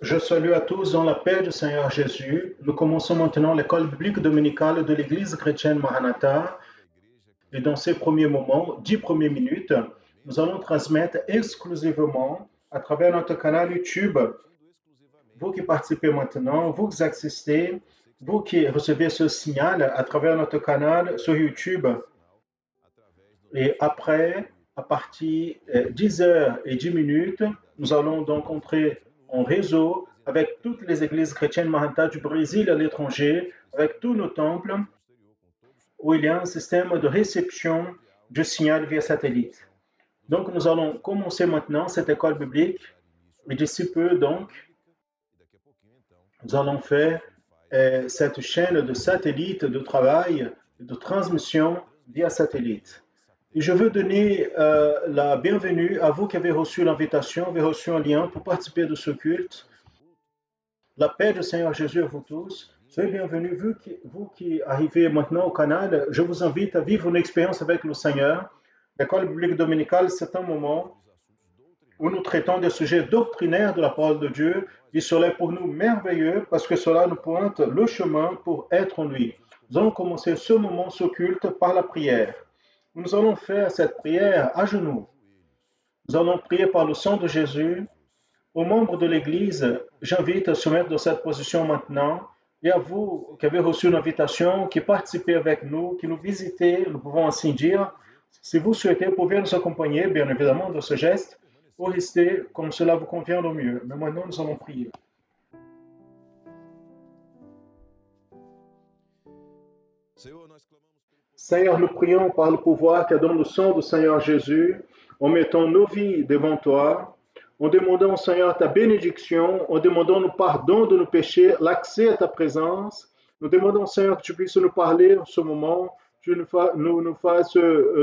Je salue à tous dans la paix du Seigneur Jésus. Nous commençons maintenant l'école biblique dominicale de l'Église chrétienne Maranatha. Et dans ces premiers moments, 10 premières minutes, nous allons transmettre exclusivement à travers notre canal YouTube. Vous qui participez maintenant, vous qui assistez, vous qui recevez ce signal à travers notre canal sur YouTube. Et après, à partir de 10h10, nous allons donc entrer en réseau avec toutes les églises chrétiennes Maranatha du Brésil et à l'étranger, avec tous nos temples, où il y a un système de réception du signal via satellite. Donc, nous allons commencer maintenant cette école biblique. Et d'ici peu, donc, nous allons faire cette chaîne de satellite de travail, de transmission via satellite. Et je veux donner la bienvenue à vous qui avez reçu l'invitation, avez reçu un lien pour participer de ce culte. La paix du Seigneur Jésus à vous tous. Soyez bienvenus. Vous qui arrivez maintenant au canal, je vous invite à vivre une expérience avec le Seigneur. L'école biblique dominicale, c'est un moment où nous traitons des sujets doctrinaires de la parole de Dieu. Et cela est pour nous merveilleux parce que cela nous pointe le chemin pour être en lui. Nous allons commencer ce moment, ce culte, par la prière. Nous allons faire cette prière à genoux. Nous allons prier par le sang de Jésus. Aux membres de l'Église, j'invite à se mettre dans cette position maintenant. Et à vous qui avez reçu l'invitation, qui participez avec nous, qui nous visitez, nous pouvons ainsi dire, si vous souhaitez, vous pouvez nous accompagner, bien évidemment, de ce geste, ou rester comme cela vous convient le mieux. Mais maintenant, nous allons prier. Seigneur, nous prions par le pouvoir qui est dans le sang du Seigneur Jésus, en mettant nos vies devant toi, en demandant, Seigneur, ta bénédiction, en demandant le pardon de nos péchés, l'accès à ta présence. Nous demandons, Seigneur, que tu puisses nous parler en ce moment, que tu nous fasses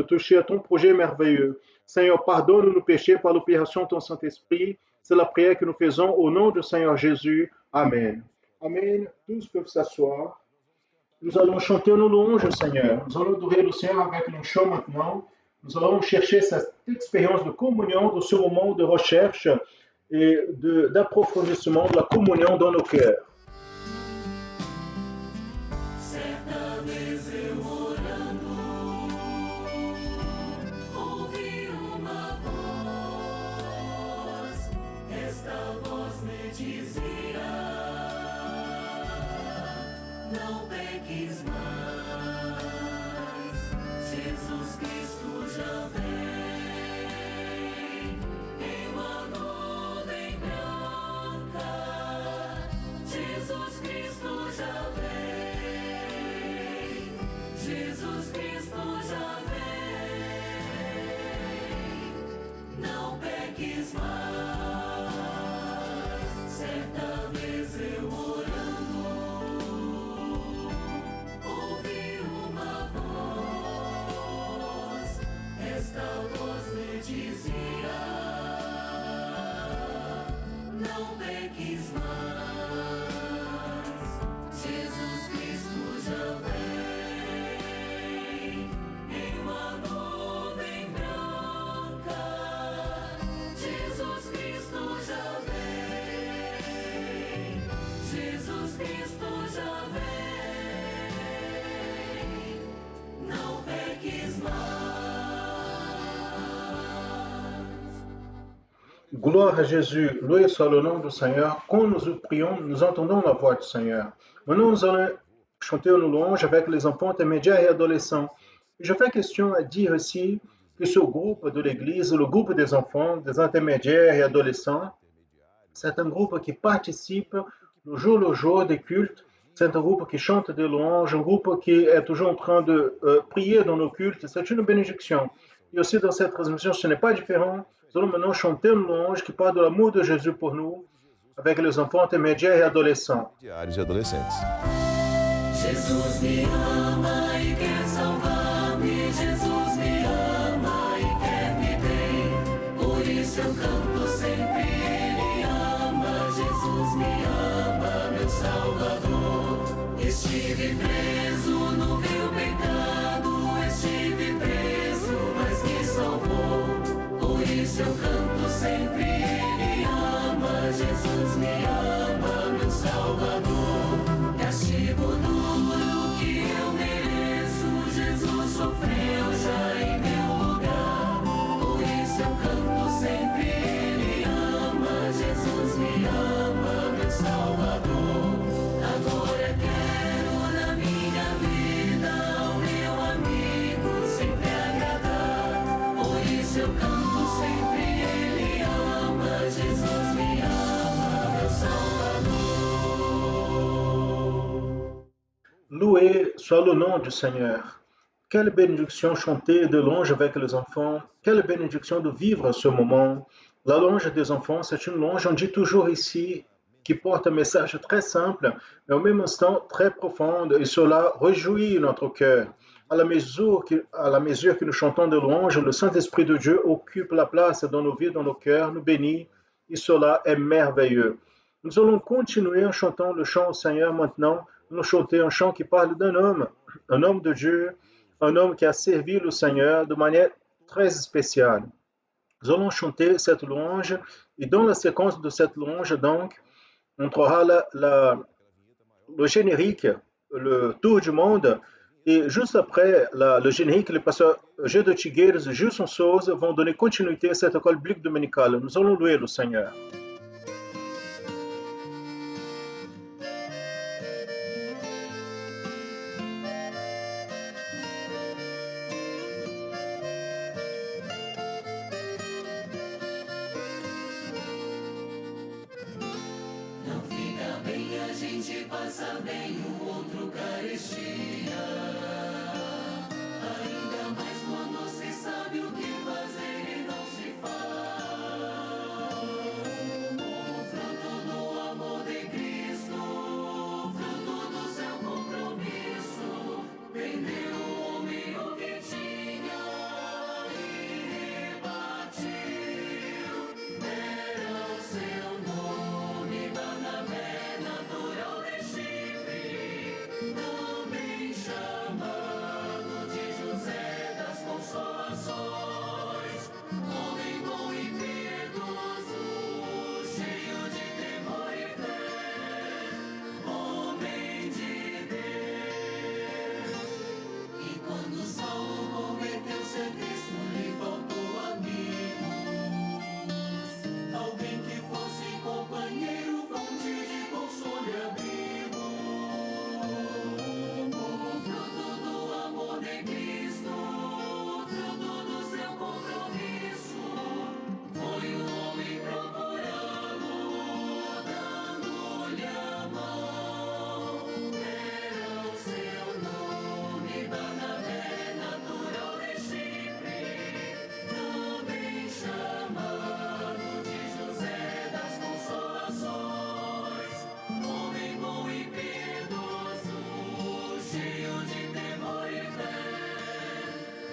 toucher à ton projet merveilleux. Seigneur, pardonne nos péchés par l'opération de ton Saint-Esprit. C'est la prière que nous faisons au nom du Seigneur Jésus. Amen. Amen. Tous peuvent s'asseoir. Nous allons chanter nos louanges, Seigneur. Nous allons adorer le Seigneur avec nos chants maintenant. Nous allons chercher cette expérience de communion, de ce moment de recherche et d'approfondissement de la communion dans nos cœurs. Gloire à Jésus, loué soit le nom du Seigneur. Quand nous prions, nous entendons la voix du Seigneur. Maintenant, nous allons chanter une louange avec les enfants intermédiaires et adolescents. Je fais question à dire ici que ce groupe de l'Église, le groupe des enfants, des intermédiaires et adolescents, c'est un groupe qui participe le jour des cultes. C'est un groupe qui chante des louanges, un groupe qui est toujours en train de prier dans nos cultes. C'est une bénédiction. Et aussi dans cette transmission, ce n'est pas différent. Nous allons maintenant chanter une louange qui parle de l'amour de Jésus pour nous, avec les enfants intermédiaires et adolescents. Diários e adolescentes. Jesus me ama e quer salvar-me, Jesus me ama e quer me bem, por isso eu canto sempre, Ele ama, Jesus me ama, meu Salvador. Estive preso no vil pecado, estive preso, mas me salvou, por isso eu canto sempre, Ele ama, Jesus me ama. Loué soit le nom du Seigneur. Quelle bénédiction chanter de louange avec les enfants. Quelle bénédiction de vivre ce moment. La louange des enfants, c'est une louange, on dit toujours ici, qui porte un message très simple, mais au même instant très profond, et cela réjouit notre cœur. À la mesure que nous chantons de louanges, le Saint-Esprit de Dieu occupe la place dans nos vies, dans nos cœurs, nous bénit, et cela est merveilleux. Nous allons continuer en chantant le chant au Seigneur maintenant. Nous chanter un chant qui parle un homme de Dieu, un homme qui a servi le Seigneur de manière très spéciale. Nous allons chanter cette louange et dans la séquence de cette louange, donc, on aura le générique, le tour du monde. Et juste après le générique, les pasteurs G. de Tigueiros et Gilson Souza vont donner continuité à cette école biblique dominicale. Nous allons louer le Seigneur. Não fica bem, a gente passa bem, o outro carestia. Ainda mais quando se sabe o que fazer e não se faz. O fruto do amor de Cristo, fruto do seu compromisso, vendeu o homem o que tinha e repartiu. Era o seu nome, Barnabé, natural de Chipre, também chamado de José das Consolações, homem bom e piedoso, cheio de temor e fé, homem de Deus. E quando Saulo converteu-se a Cristo, lhe faltou amigos, alguém que fosse companheiro, fonte de consolo e abrigo. O fruto do amor de Cristo, fruto do seu compromisso, foi o homem procurá-lo, dando-lhe a mão. Era o seu nome, Barnabé, natural de Chipre, também chamado de José das Consolações, homem bom e piedoso, cheio de temor e fé,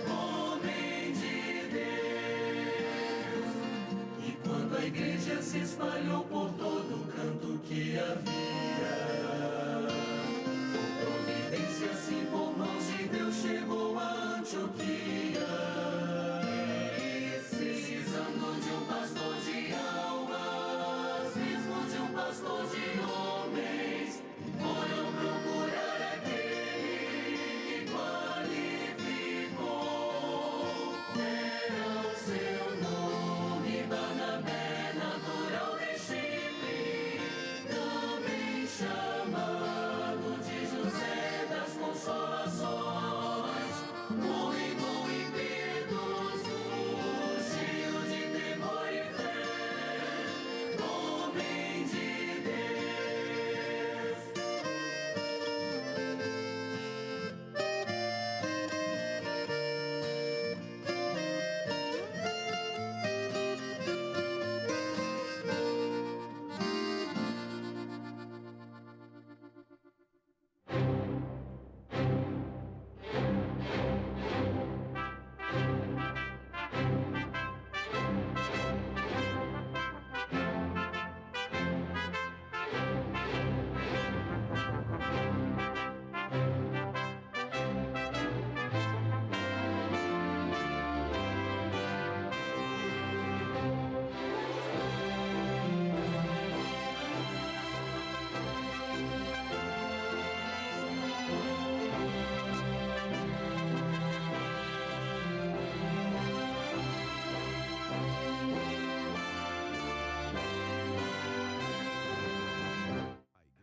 homem de Deus. E quando a igreja se espalhou por todo o canto que havia, por providência assim por mãos de Deus chegou a Antioquia. Precisando de um pastor de almas, mesmo de um pastor de homens, foram procurar aquele que qualificou. Era o seu nome, Barnabé, natural de Chipre, também chamado de José das Consolações, homem bom e piedoso, cheio de temor e fé, homem de Deus.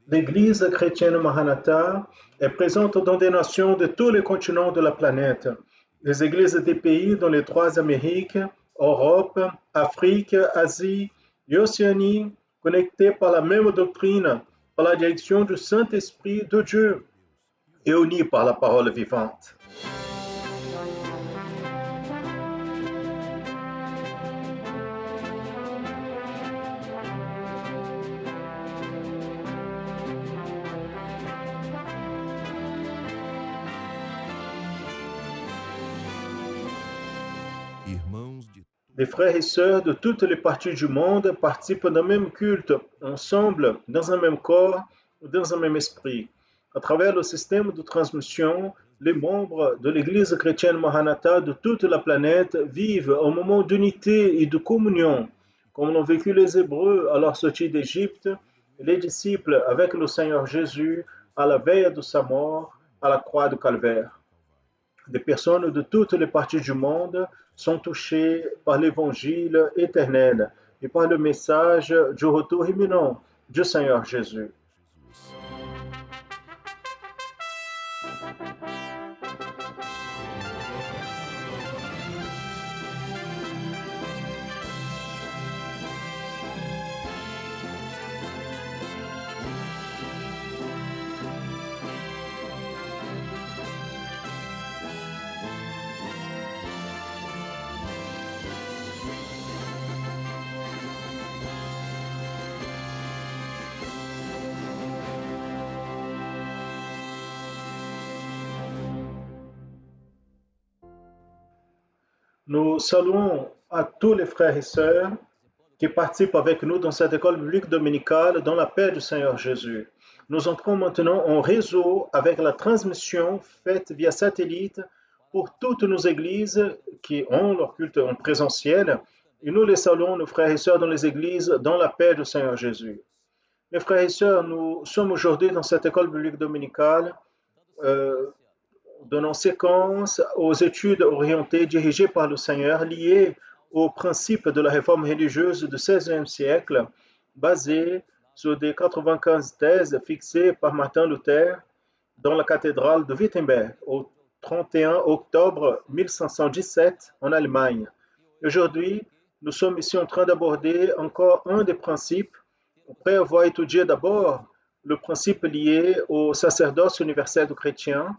L'Église chrétienne Maranatha est présente dans des nations de tous les continents de la planète. Les églises des pays dans les trois Amériques, Europe, Afrique, Asie et Océanie, connectées par la même doctrine, par la direction du Saint-Esprit de Dieu. et unis par la parole vivante. Les frères et sœurs de toutes les parties du monde participent d'un même culte, ensemble, dans un même corps, dans un même esprit. À travers le système de transmission, les membres de l'Église chrétienne Maranatha de toute la planète vivent un moment d'unité et de communion, comme l'ont vécu les Hébreux à leur sortie d'Égypte, et les disciples avec le Seigneur Jésus à la veille de sa mort à la croix de Calvaire. Des personnes de toutes les parties du monde sont touchées par l'évangile éternel et par le message du retour imminent du Seigneur Jésus. Nous saluons à tous les frères et sœurs qui participent avec nous dans cette école biblique dominicale dans la paix du Seigneur Jésus. Nous entrons maintenant en réseau avec la transmission faite via satellite pour toutes nos églises qui ont leur culte en présentiel. Et nous les saluons, nos frères et sœurs dans les églises, dans la paix du Seigneur Jésus. Mes frères et sœurs, nous sommes aujourd'hui dans cette école biblique dominicale donnant séquence aux études orientées dirigées par le Seigneur liées aux principes de la réforme religieuse du XVIe siècle, basées sur des 95 thèses fixées par Martin Luther dans la cathédrale de Wittenberg au 31 octobre 1517 en Allemagne. Aujourd'hui, nous sommes ici en train d'aborder encore un des principes, après avoir étudié d'abord le principe lié au sacerdoce universel du chrétien.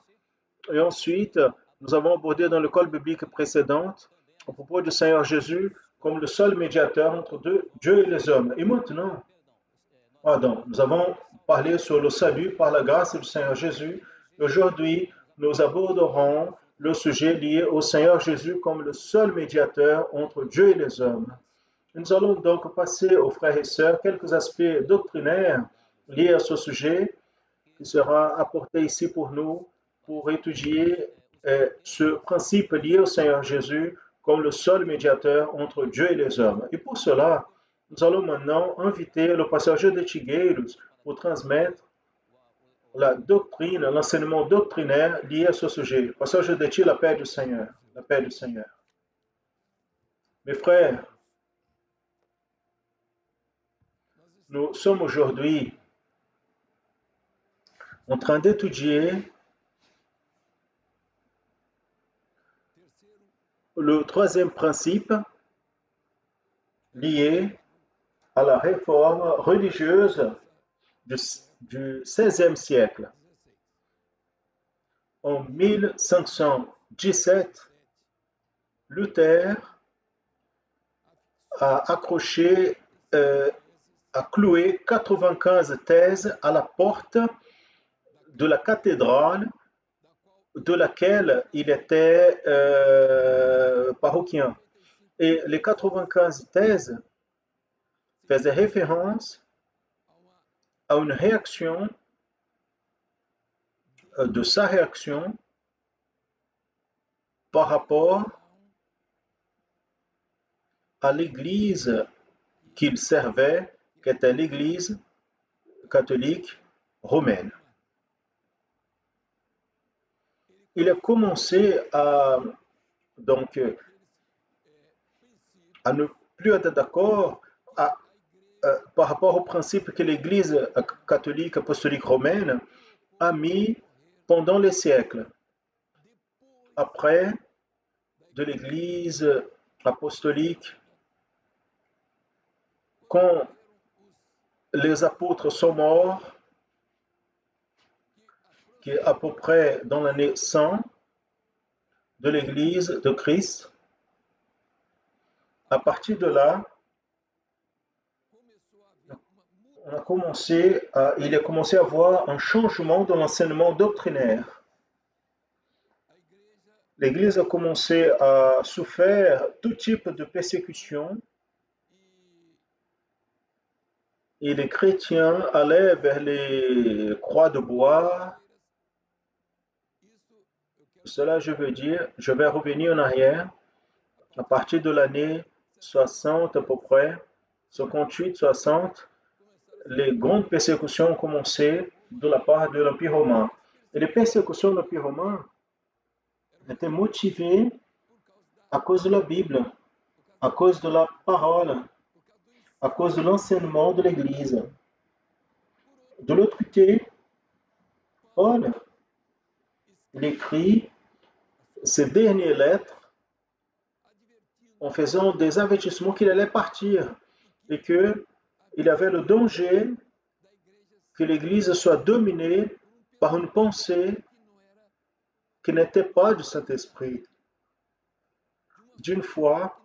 Et ensuite, nous avons abordé dans l'école biblique précédente à propos du Seigneur Jésus comme le seul médiateur entre Dieu et les hommes. Et maintenant, nous avons parlé sur le salut par la grâce du Seigneur Jésus. Aujourd'hui, nous aborderons le sujet lié au Seigneur Jésus comme le seul médiateur entre Dieu et les hommes. Nous allons donc passer aux frères et sœurs quelques aspects doctrinaires liés à ce sujet qui sera apporté ici pour nous pour étudier ce principe lié au Seigneur Jésus comme le seul médiateur entre Dieu et les hommes. Et pour cela, nous allons maintenant inviter le pasteur de Chigueiros pour transmettre la doctrine, l'enseignement doctrinaire lié à ce sujet. Pasteur de la paix du Seigneur, la paix du Seigneur. Mes frères, nous sommes aujourd'hui en train d'étudier le troisième principe lié à la réforme religieuse du XVIe siècle. En 1517, Luther a accroché, a cloué 95 thèses à la porte de la cathédrale de laquelle il était parochien. Et les 95 thèses faisaient référence à une réaction, de sa réaction par rapport à l'Église qu'il servait, qui était l'Église catholique romaine. Il a commencé à ne plus être d'accord par rapport au principe que l'Église catholique apostolique romaine a mis pendant les siècles. Après de l'Église apostolique, quand les apôtres sont morts, qui est à peu près dans l'année 100 de l'Église de Christ. À partir de là, il a commencé à avoir un changement dans l'enseignement doctrinaire. L'Église a commencé à souffrir tout type de persécution et les chrétiens allaient vers les croix de bois. Cela, je veux dire, je vais revenir en arrière. À partir de l'année 60 à peu près, 58-60, les grandes persécutions ont commencé de la part de l'Empire romain. Et les persécutions de l'Empire romain étaient motivées à cause de la Bible, à cause de la parole, à cause de l'enseignement de l'Église. De l'autre côté, Paul, il écrit ces dernières lettres en faisant des avertissements qu'il allait partir et qu'il avait le danger que l'Église soit dominée par une pensée qui n'était pas du Saint-Esprit, d'une foi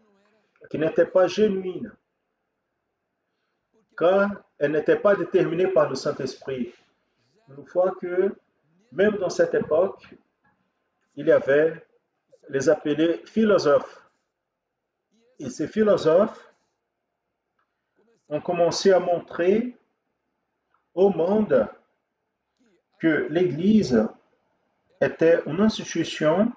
qui n'était pas genuine, car elle n'était pas déterminée par le Saint-Esprit. Une fois que, même dans cette époque, il y avait les appelés philosophes. Et ces philosophes ont commencé à montrer au monde que l'Église était une institution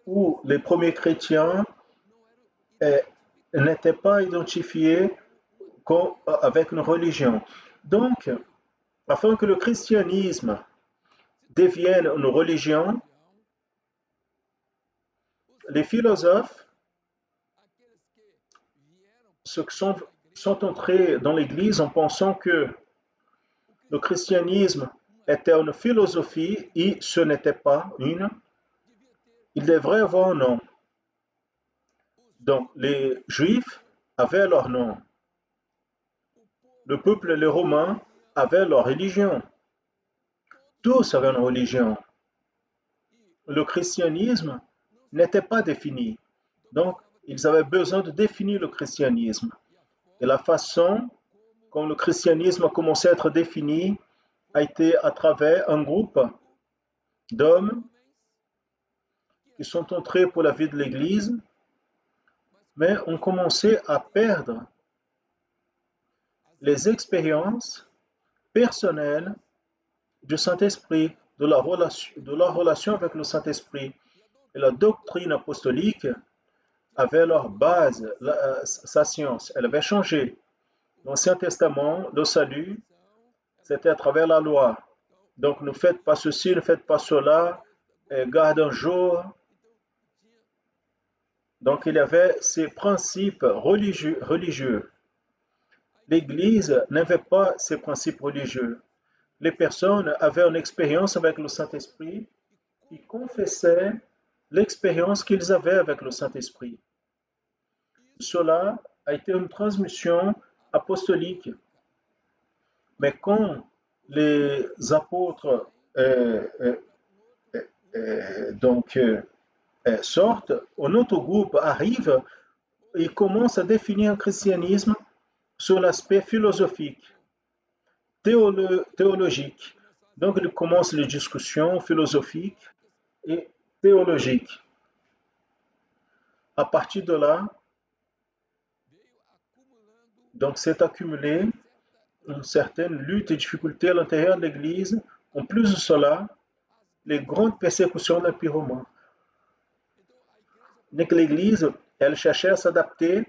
où les premiers chrétiens n'étaient pas identifiés avec une religion. Donc, afin que le christianisme devienne une religion, les philosophes, ceux qui sont entrés dans l'Église en pensant que le christianisme était une philosophie et ce n'était pas une, il devrait avoir un nom. Donc, les Juifs avaient leur nom. Le peuple, les Romains, avaient leur religion. Tous avaient une religion. Le christianisme n'était pas défini. Donc, ils avaient besoin de définir le christianisme. Et la façon dont le christianisme a commencé à être défini a été à travers un groupe d'hommes qui sont entrés pour la vie de l'Église, mais ont commencé à perdre les expériences personnelles du Saint-Esprit, de la relation avec le Saint-Esprit. Et la doctrine apostolique avait leur base, sa science, elle avait changé. L'Ancien Testament, le salut, c'était à travers la loi. Donc ne faites pas ceci, ne faites pas cela, garde un jour. Donc il y avait ces principes religieux. L'Église n'avait pas ces principes religieux. Les personnes avaient une expérience avec le Saint-Esprit qui confessaient l'expérience qu'ils avaient avec le Saint-Esprit. Cela a été une transmission apostolique. Mais quand les apôtres sortent, un autre groupe arrive et commence à définir un christianisme sur l'aspect philosophique, théologique. Donc, il commence les discussions philosophiques et théologiques. À partir de là, donc s'est accumulé une certaine lutte et difficulté à l'intérieur de l'Église. En plus de cela, les grandes persécutions de l'Empire romain. Donc l'Église, elle cherchait à s'adapter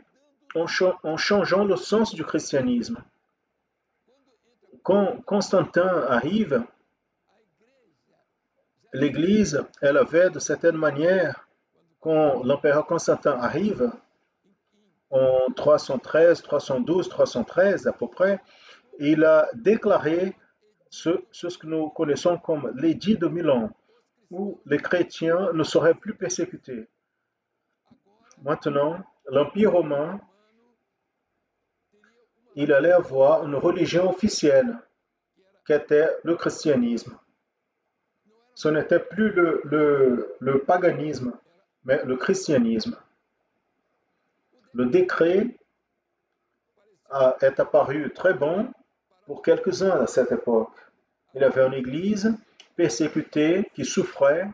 en changeant le sens du christianisme. Quand Constantin arrive, l'Église, elle avait de certaine manière, quand l'empereur Constantin arrive, en 313, 312, 313 à peu près, il a déclaré ce que nous connaissons comme l'édit de Milan, où les chrétiens ne seraient plus persécutés. Maintenant, l'Empire romain il allait avoir une religion officielle qui était le christianisme. Ce n'était plus le paganisme, mais le christianisme. Le décret est apparu très bon pour quelques-uns à cette époque. Il y avait une église persécutée qui souffrait.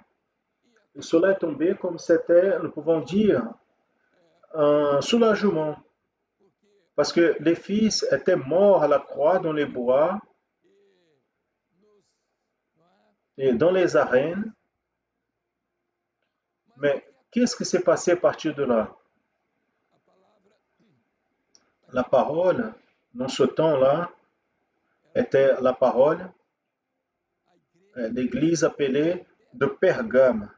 Et cela est tombé comme c'était, nous pouvons dire, un soulagement. Parce que les fils étaient morts à la croix dans les bois et dans les arènes. Mais qu'est-ce qui s'est passé à partir de là? La parole, dans ce temps-là, était la parole, l'église appelée de Pergame,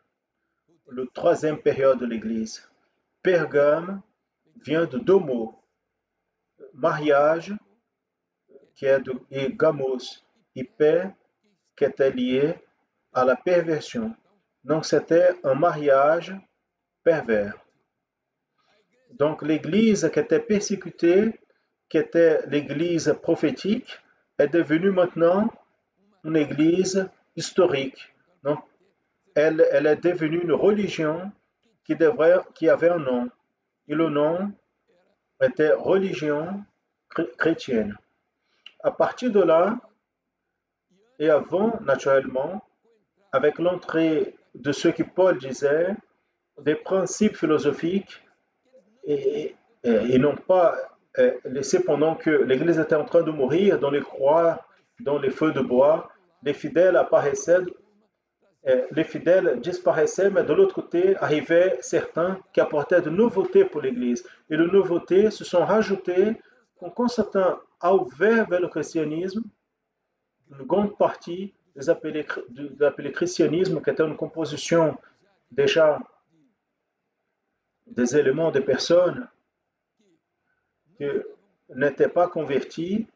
le troisième période de l'église. Pergame vient de deux mots, mariage, qui est et gamos, hyper, qui était lié à la perversion. Donc c'était un mariage pervers. Donc l'église qui était persécutée, qui était l'église prophétique, est devenue maintenant une église historique. Donc elle est devenue une religion qui avait un nom. Et le nom était religion chrétienne. À partir de là, et avant, naturellement, avec l'entrée de ce que Paul disait, des principes philosophiques, et, ils n'ont pas laissé pendant que l'Église était en train de mourir dans les croix, dans les feux de bois, les fidèles apparaissaient, les fidèles disparaissaient, mais de l'autre côté arrivaient certains qui apportaient de nouveautés pour l'Église. Et les nouveautés se sont rajoutées quand Constantin a ouvert vers le christianisme. Une grande partie de l'appelé christianisme, qui était une composition déjà des éléments de personnes qui n'étaient pas convertis,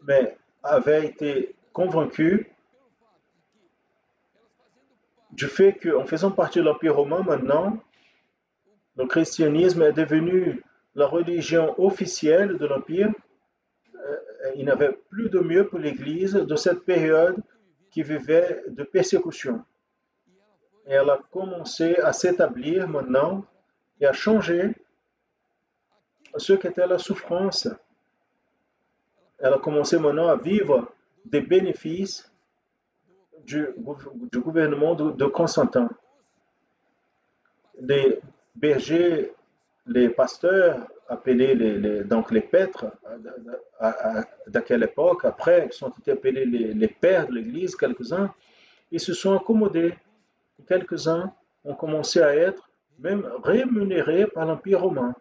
mais avaient été convaincus du fait qu'en faisant partie de l'Empire romain maintenant, le christianisme est devenu la religion officielle de l'Empire. Il n'y avait plus de mieux pour l'Église de cette période qui vivait de persécution. Et elle a commencé à s'établir maintenant et à changer ce qu'était la souffrance. Elle a commencé maintenant à vivre des bénéfices du gouvernement de Constantin. Les bergers, les pasteurs, appelés donc les prêtres, d'à quelle époque, après, ils sont appelés les pères de l'Église, quelques-uns, ils se sont accommodés. Quelques-uns ont commencé à être même rémunérés par l'Empire romain.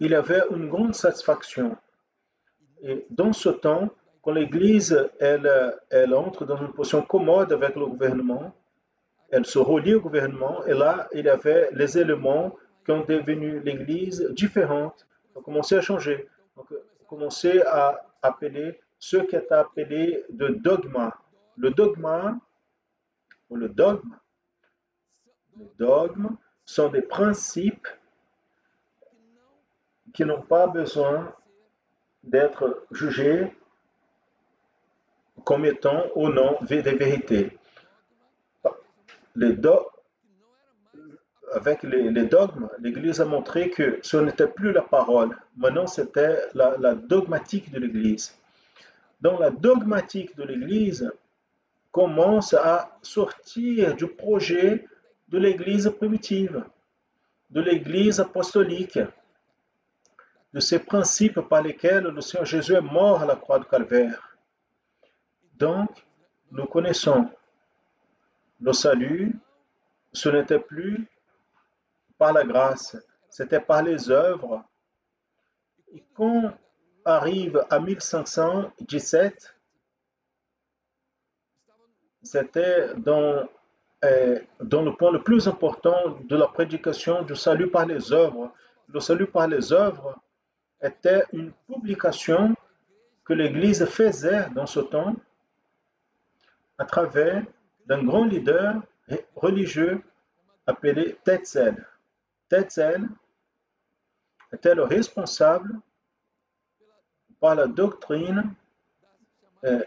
Il y avait une grande satisfaction. Et dans ce temps, quand l'Église elle entre dans une position commode avec le gouvernement, elle se relie au gouvernement, et là, il y avait les éléments qui ont devenu l'Église différente, ont commencé à changer, ont commencé à appeler ce qui est appelé de dogma. Le dogma, ou les dogmes sont des principes qui n'ont pas besoin d'être jugés comme étant ou non des vérités. Les do- Avec les dogmes, l'Église a montré que ce n'était plus la parole, maintenant c'était la dogmatique de l'Église. Donc la dogmatique de l'Église commence à sortir du projet de l'Église primitive, de l'Église apostolique, de ces principes par lesquels le Seigneur Jésus est mort à la croix de Calvaire. Donc, nous connaissons le salut, ce n'était plus par la grâce, c'était par les œuvres. Et quand arrive à 1517, c'était dans le point le plus important de la prédication du salut par les œuvres. Le salut par les œuvres était une publication que l'Église faisait dans ce temps à travers d'un grand leader religieux appelé Tetzel. Tetzel était le responsable par la doctrine euh,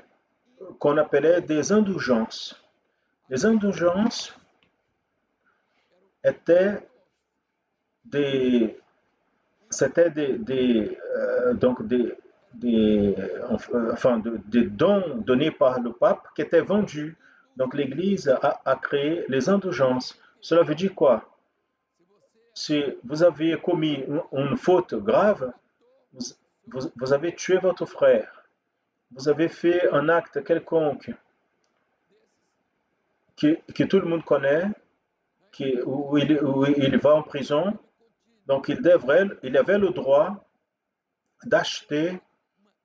qu'on appelait des indulgences. Les indulgences étaient des, c'était donc des dons donnés par le pape qui étaient vendus. Donc l'Église a créé les indulgences. Cela veut dire quoi? Si vous avez commis une faute grave, vous avez tué votre frère, vous avez fait un acte quelconque que tout le monde connaît, où il va en prison, donc il avait le droit d'acheter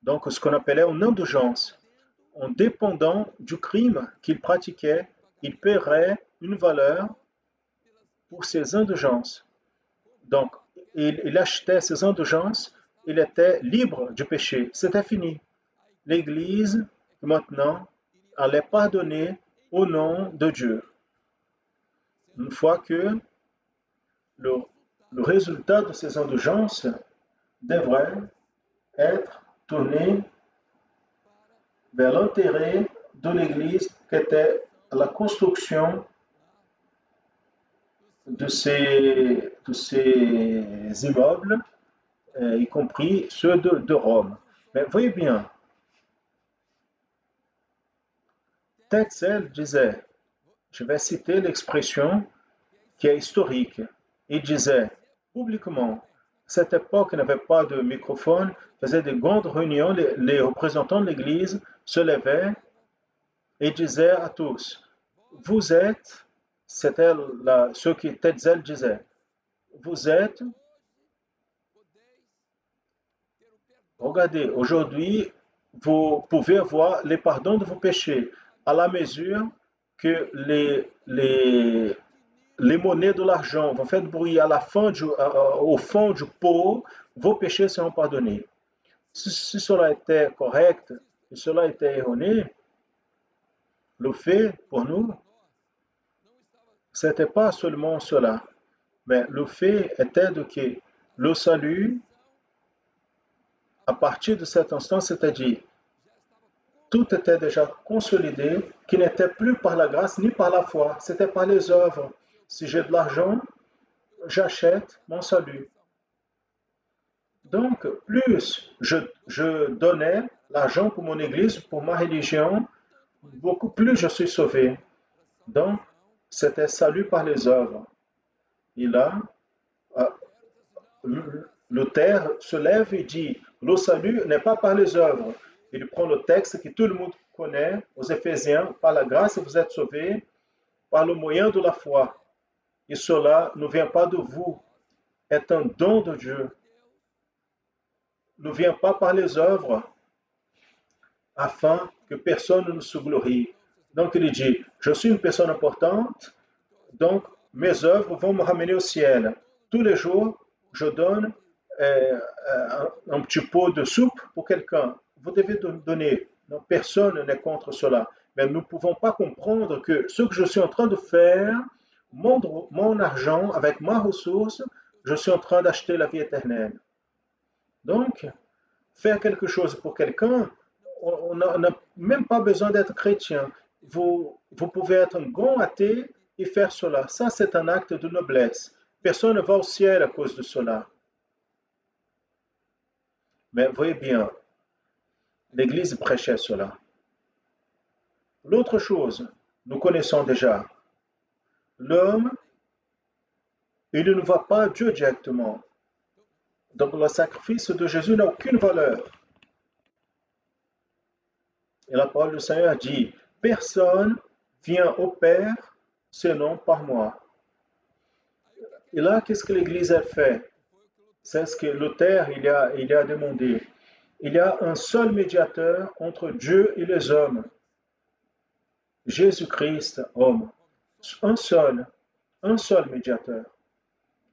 donc ce qu'on appelait une indulgence. En dépendant du crime qu'il pratiquait, il paierait une valeur pour ses indulgences. Donc, il achetait ses indulgences, il était libre du péché, c'était fini. L'Église, maintenant, allait pardonner au nom de Dieu. Une fois que le, le résultat de ces indulgences devrait être tourné vers l'intérêt de l'Église qui était la construction de ces immeubles, y compris ceux de Rome. Mais voyez bien, Tetzel disait, je vais citer l'expression qui est historique, il disait publiquement, cette époque n'avait pas de microphone, faisait de grandes réunions, les représentants de l'Église se levaient et disaient à tous, vous êtes, c'était ce que Tetzel disait, vous êtes, regardez, aujourd'hui, vous pouvez avoir les pardons de vos péchés à la mesure que les monnaies de l'argent vont faire bruit à la fin au fond du pot, vos péchés seront pardonnés. Si cela était correct, si cela était erroné, le fait pour nous, ce n'était pas seulement cela, mais le fait était de que le salut, à partir de cet instant, c'est-à-dire tout était déjà consolidé, qui n'était plus par la grâce ni par la foi, c'était par les œuvres. Si j'ai de l'argent, j'achète mon salut. Donc, plus je donnais l'argent pour mon église, pour ma religion, beaucoup plus je suis sauvé. Donc, c'était salut par les œuvres. Et là, Luther se lève et dit, le salut n'est pas par les œuvres. Il prend le texte que tout le monde connaît, aux Éphésiens, par la grâce vous êtes sauvés, par le moyen de la foi. Et cela ne vient pas de vous, est un don de Dieu. Ne vient pas par les œuvres, afin que personne ne se glorie. Donc il dit, je suis une personne importante, donc mes œuvres vont me ramener au ciel. Tous les jours, je donne un petit pot de soupe pour quelqu'un. Vous devez donner. Donc, personne n'est contre cela. Mais nous ne pouvons pas comprendre que ce que je suis en train de faire, mon argent, avec ma ressource, je suis en train d'acheter la vie éternelle. Donc, faire quelque chose pour quelqu'un, on n'a même pas besoin d'être chrétien. Vous pouvez être un grand athée et faire cela. Ça, c'est un acte de noblesse. Personne ne va au ciel à cause de cela. Mais voyez bien, l'Église prêchait cela. L'autre chose, nous connaissons déjà, l'homme, il ne voit pas Dieu directement. Donc le sacrifice de Jésus n'a aucune valeur. Et la parole du Seigneur dit, personne vient au Père sinon par moi. Et là, qu'est-ce que l'Église a fait? C'est ce que Luther il a demandé. Il y a un seul médiateur entre Dieu et les hommes. Jésus-Christ, homme. Un seul médiateur.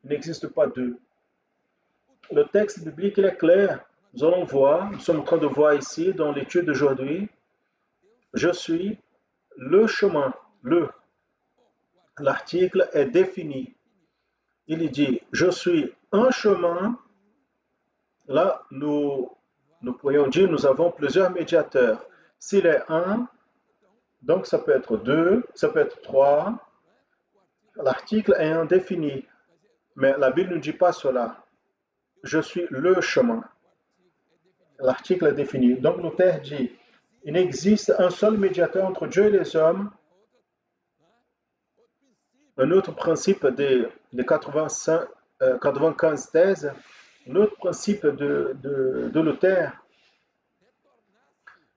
Il n'existe pas deux. Le texte biblique est clair. Nous allons voir, nous sommes en train de voir ici dans l'étude d'aujourd'hui, je suis le chemin, l'article est défini. Il dit, je suis un chemin, Là, nous pourrions dire nous avons plusieurs médiateurs. S'il est un, donc ça peut être deux, ça peut être trois. L'article est indéfini, mais la Bible ne dit pas cela. Je suis le chemin. L'article est défini. Donc Luther dit, il existe un seul médiateur entre Dieu et les hommes. Un autre principe des 95 thèses, un autre principe de Luther,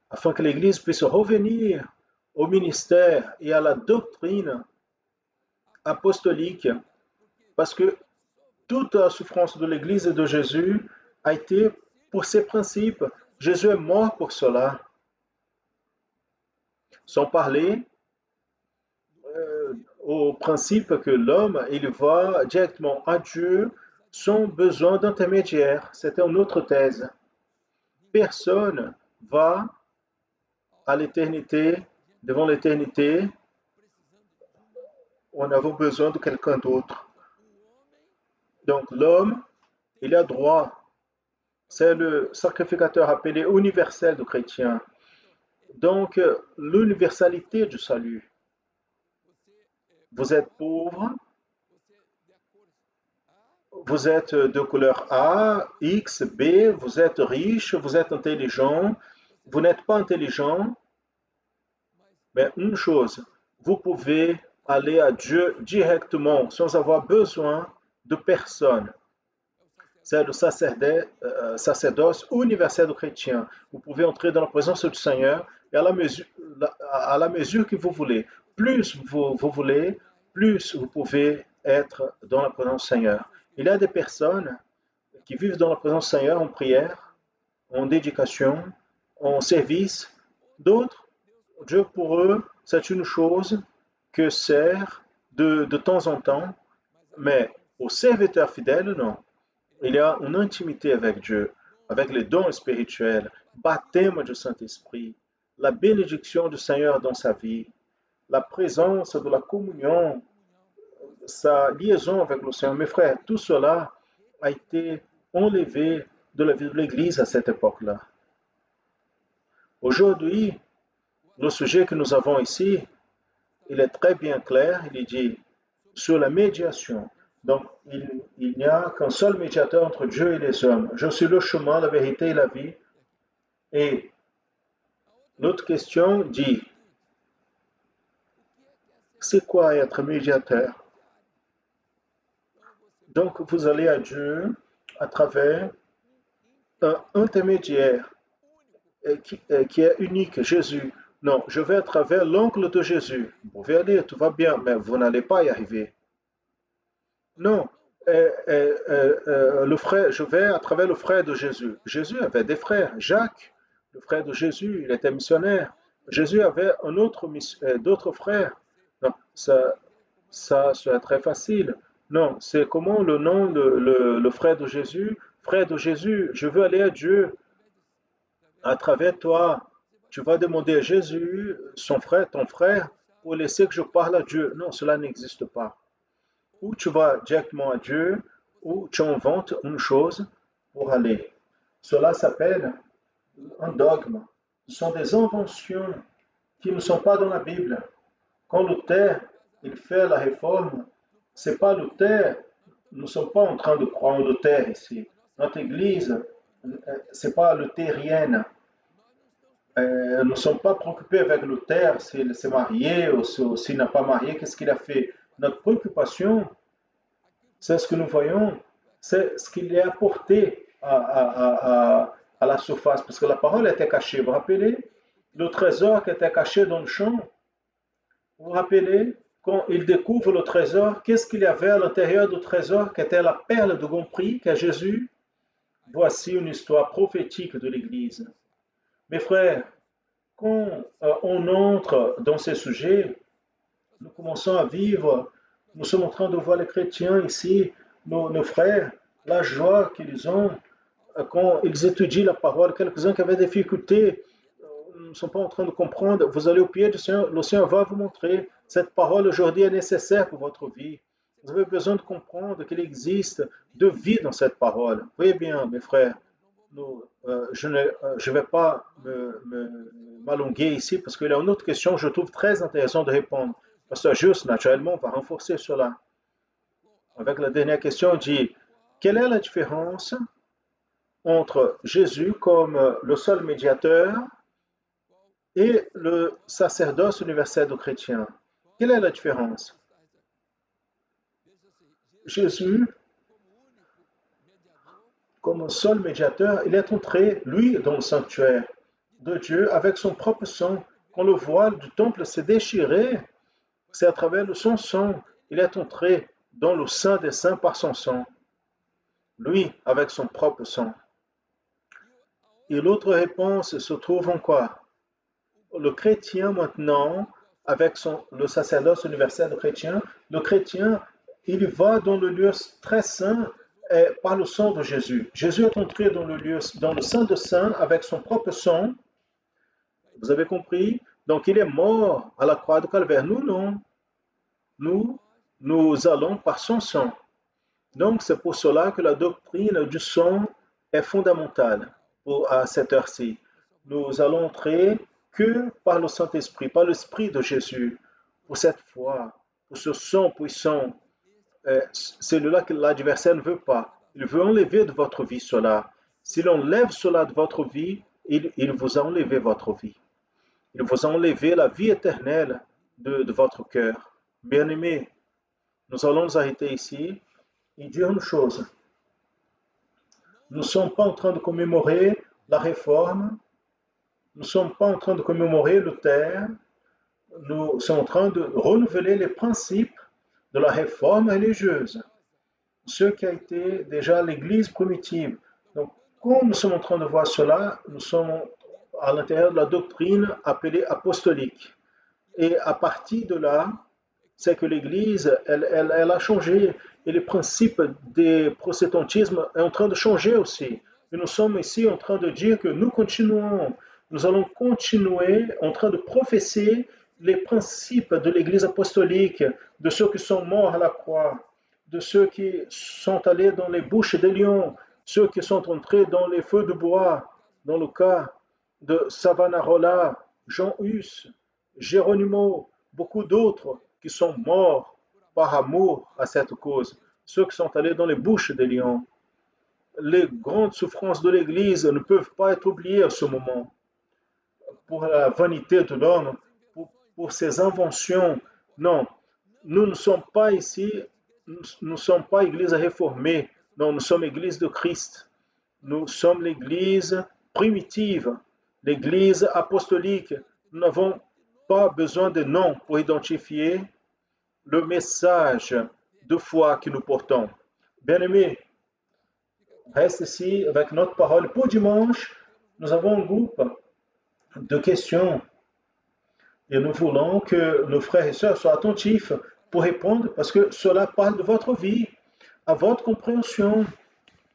afin que l'Église puisse revenir au ministère et à la doctrine apostolique, parce que toute la souffrance de l'Église et de Jésus a été pour ces principes. Jésus est mort pour cela. Sans parler au principe que l'homme, il va directement à Dieu sans besoin d'intermédiaire. C'était une autre thèse. Personne va à l'éternité, devant l'éternité, en avons besoin de quelqu'un d'autre. Donc l'homme, il a droit. C'est le sacrificateur appelé universel de chrétien. Donc l'universalité du salut. Vous êtes pauvre, vous êtes de couleur A, X, B, vous êtes riche, vous êtes intelligent, vous n'êtes pas intelligent, mais une chose, vous pouvez aller à Dieu directement sans avoir besoin de personne. C'est le sacerdoce universel du chrétien. Vous pouvez entrer dans la présence du Seigneur et à la mesure que vous voulez. Plus vous voulez, plus vous pouvez être dans la présence du Seigneur. Il y a des personnes qui vivent dans la présence du Seigneur en prière, en dédication, en service. D'autres, Dieu pour eux, c'est une chose que sert de temps en temps, mais aux serviteurs fidèles, non. Il y a une intimité avec Dieu, avec les dons spirituels, baptême du Saint-Esprit, la bénédiction du Seigneur dans sa vie, la présence de la communion, sa liaison avec le Seigneur. Mes frères, tout cela a été enlevé de la vie de l'Église à cette époque-là. Aujourd'hui, le sujet que nous avons ici, il est très bien clair. Il dit sur la médiation. Donc, il n'y a qu'un seul médiateur entre Dieu et les hommes. Je suis le chemin, la vérité et la vie. Et l'autre question dit, c'est quoi être médiateur? Donc, vous allez à Dieu à travers un intermédiaire qui est unique, Jésus. Non, je vais à travers l'oncle de Jésus. Vous pouvez aller, tout va bien, mais vous n'allez pas y arriver. Non, le frère, je vais à travers le frère de Jésus. Jésus avait des frères. Jacques, le frère de Jésus, il était missionnaire. Jésus avait d'autres frères. Non, ça serait très facile. Non, c'est comment le nom, le frère de Jésus. Frère de Jésus, je veux aller à Dieu à travers toi. Tu vas demander à Jésus, son frère, ton frère, pour laisser que je parle à Dieu. Non, cela n'existe pas. Ou tu vas directement à Dieu, ou tu inventes une chose pour aller. Cela s'appelle un dogme. Ce sont des inventions qui ne sont pas dans la Bible. Quand Luther il fait la réforme, c'est pas Luther. Nous ne sommes pas en train de croire en Luther ici. Notre Église, c'est pas luthérienne. Nous ne sommes pas préoccupés avec Luther, s'il s'est marié ou s'il n'a pas marié, qu'est-ce qu'il a fait. Notre préoccupation, c'est ce que nous voyons, c'est ce qu'il est apporté à la surface, parce que la parole était cachée. Vous vous rappelez le trésor qui était caché dans le champ? Vous vous rappelez quand il découvre le trésor, qu'est-ce qu'il y avait à l'intérieur du trésor qui était la perle de bon prix qu'est Jésus? Voici une histoire prophétique de l'Église. Mes frères, quand on entre dans ces sujets, nous commençons à vivre, nous sommes en train de voir les chrétiens ici, nos frères, la joie qu'ils ont quand ils étudient la parole. Quelques-uns qui avaient des difficultés ne sont pas en train de comprendre. Vous allez au pied du Seigneur, le Seigneur va vous montrer. Cette parole aujourd'hui est nécessaire pour votre vie. Vous avez besoin de comprendre qu'il existe de vie dans cette parole. Voyez bien, mes frères, Je ne vais pas m'allonger ici parce qu'il y a une autre question que je trouve très intéressante de répondre. Pasteur Juste, naturellement, va renforcer cela. Avec la dernière question, il dit, quelle est la différence entre Jésus comme le seul médiateur et le sacerdoce universel des chrétiens? Quelle est la différence? Jésus, comme seul médiateur, il est entré, lui, dans le sanctuaire de Dieu avec son propre sang. Quand le voile du temple s'est déchiré, c'est à travers son sang. Il est entré dans le Saint des Saints par son sang. Lui, avec son propre sang. Et l'autre réponse se trouve en quoi? Le chrétien maintenant, avec le sacerdoce universel chrétien, le chrétien, il va dans le lieu très saint par le sang de Jésus. Jésus est entré dans le Saint de Saints avec son propre sang. Vous avez compris? Donc il est mort à la croix de Calvaire. Nous, non. Nous allons par son sang. Donc c'est pour cela que la doctrine du sang est fondamentale à cette heure-ci. Nous allons entrer que par le Saint-Esprit, par l'Esprit de Jésus, pour cette foi, pour ce sang puissant. C'est là que l'adversaire ne veut pas. Il veut enlever de votre vie cela. S'il enlève cela de votre vie, il vous a enlevé votre vie. Il vous a enlevé la vie éternelle de votre cœur. Bien-aimés, nous allons nous arrêter ici et dire une chose. Nous ne sommes pas en train de commémorer la réforme, nous ne sommes pas en train de commémorer Luther, nous sommes en train de renouveler les principes de la réforme religieuse, ce qui a été déjà l'Église primitive. Donc, comme nous sommes en train de voir cela, nous sommes à l'intérieur de la doctrine appelée apostolique. Et à partir de là, c'est que l'Église, elle a changé et les principes des protestantisme est en train de changer aussi. Et nous sommes ici en train de dire que nous allons continuer en train de professer les principes de l'Église apostolique, de ceux qui sont morts à la croix, de ceux qui sont allés dans les bouches des lions, ceux qui sont entrés dans les feux de bois, dans le cas de Savonarola, Jean Hus, Geronimo, beaucoup d'autres qui sont morts par amour à cette cause, ceux qui sont allés dans les bouches des lions. Les grandes souffrances de l'Église ne peuvent pas être oubliées à ce moment. Pour la vanité de l'homme, pour ses inventions, non, nous ne sommes pas ici, nous ne sommes pas Église réformée, non, nous sommes Église de Christ. Nous sommes l'Église primitive, l'Église apostolique. Nous n'avons pas besoin de nom pour identifier le message de foi que nous portons. Bien-aimés, reste ici avec notre parole. Pour dimanche, nous avons un groupe de questions et nous voulons que nos frères et sœurs soient attentifs pour répondre parce que cela parle de votre vie, à votre compréhension.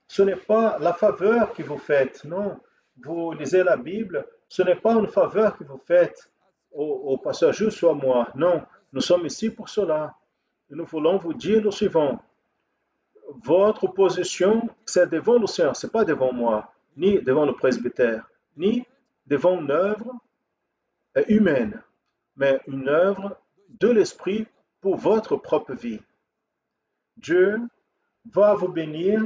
Ce n'est pas la faveur que vous faites, non. Vous lisez la Bible, ce n'est pas une faveur que vous faites au pasteur Juste ou à moi, non. Nous sommes ici pour cela. Et nous voulons vous dire le suivant. Votre position, c'est devant le Seigneur, ce n'est pas devant moi, ni devant le presbytère, ni devant une œuvre humaine, mais une œuvre de l'Esprit pour votre propre vie. Dieu va vous bénir.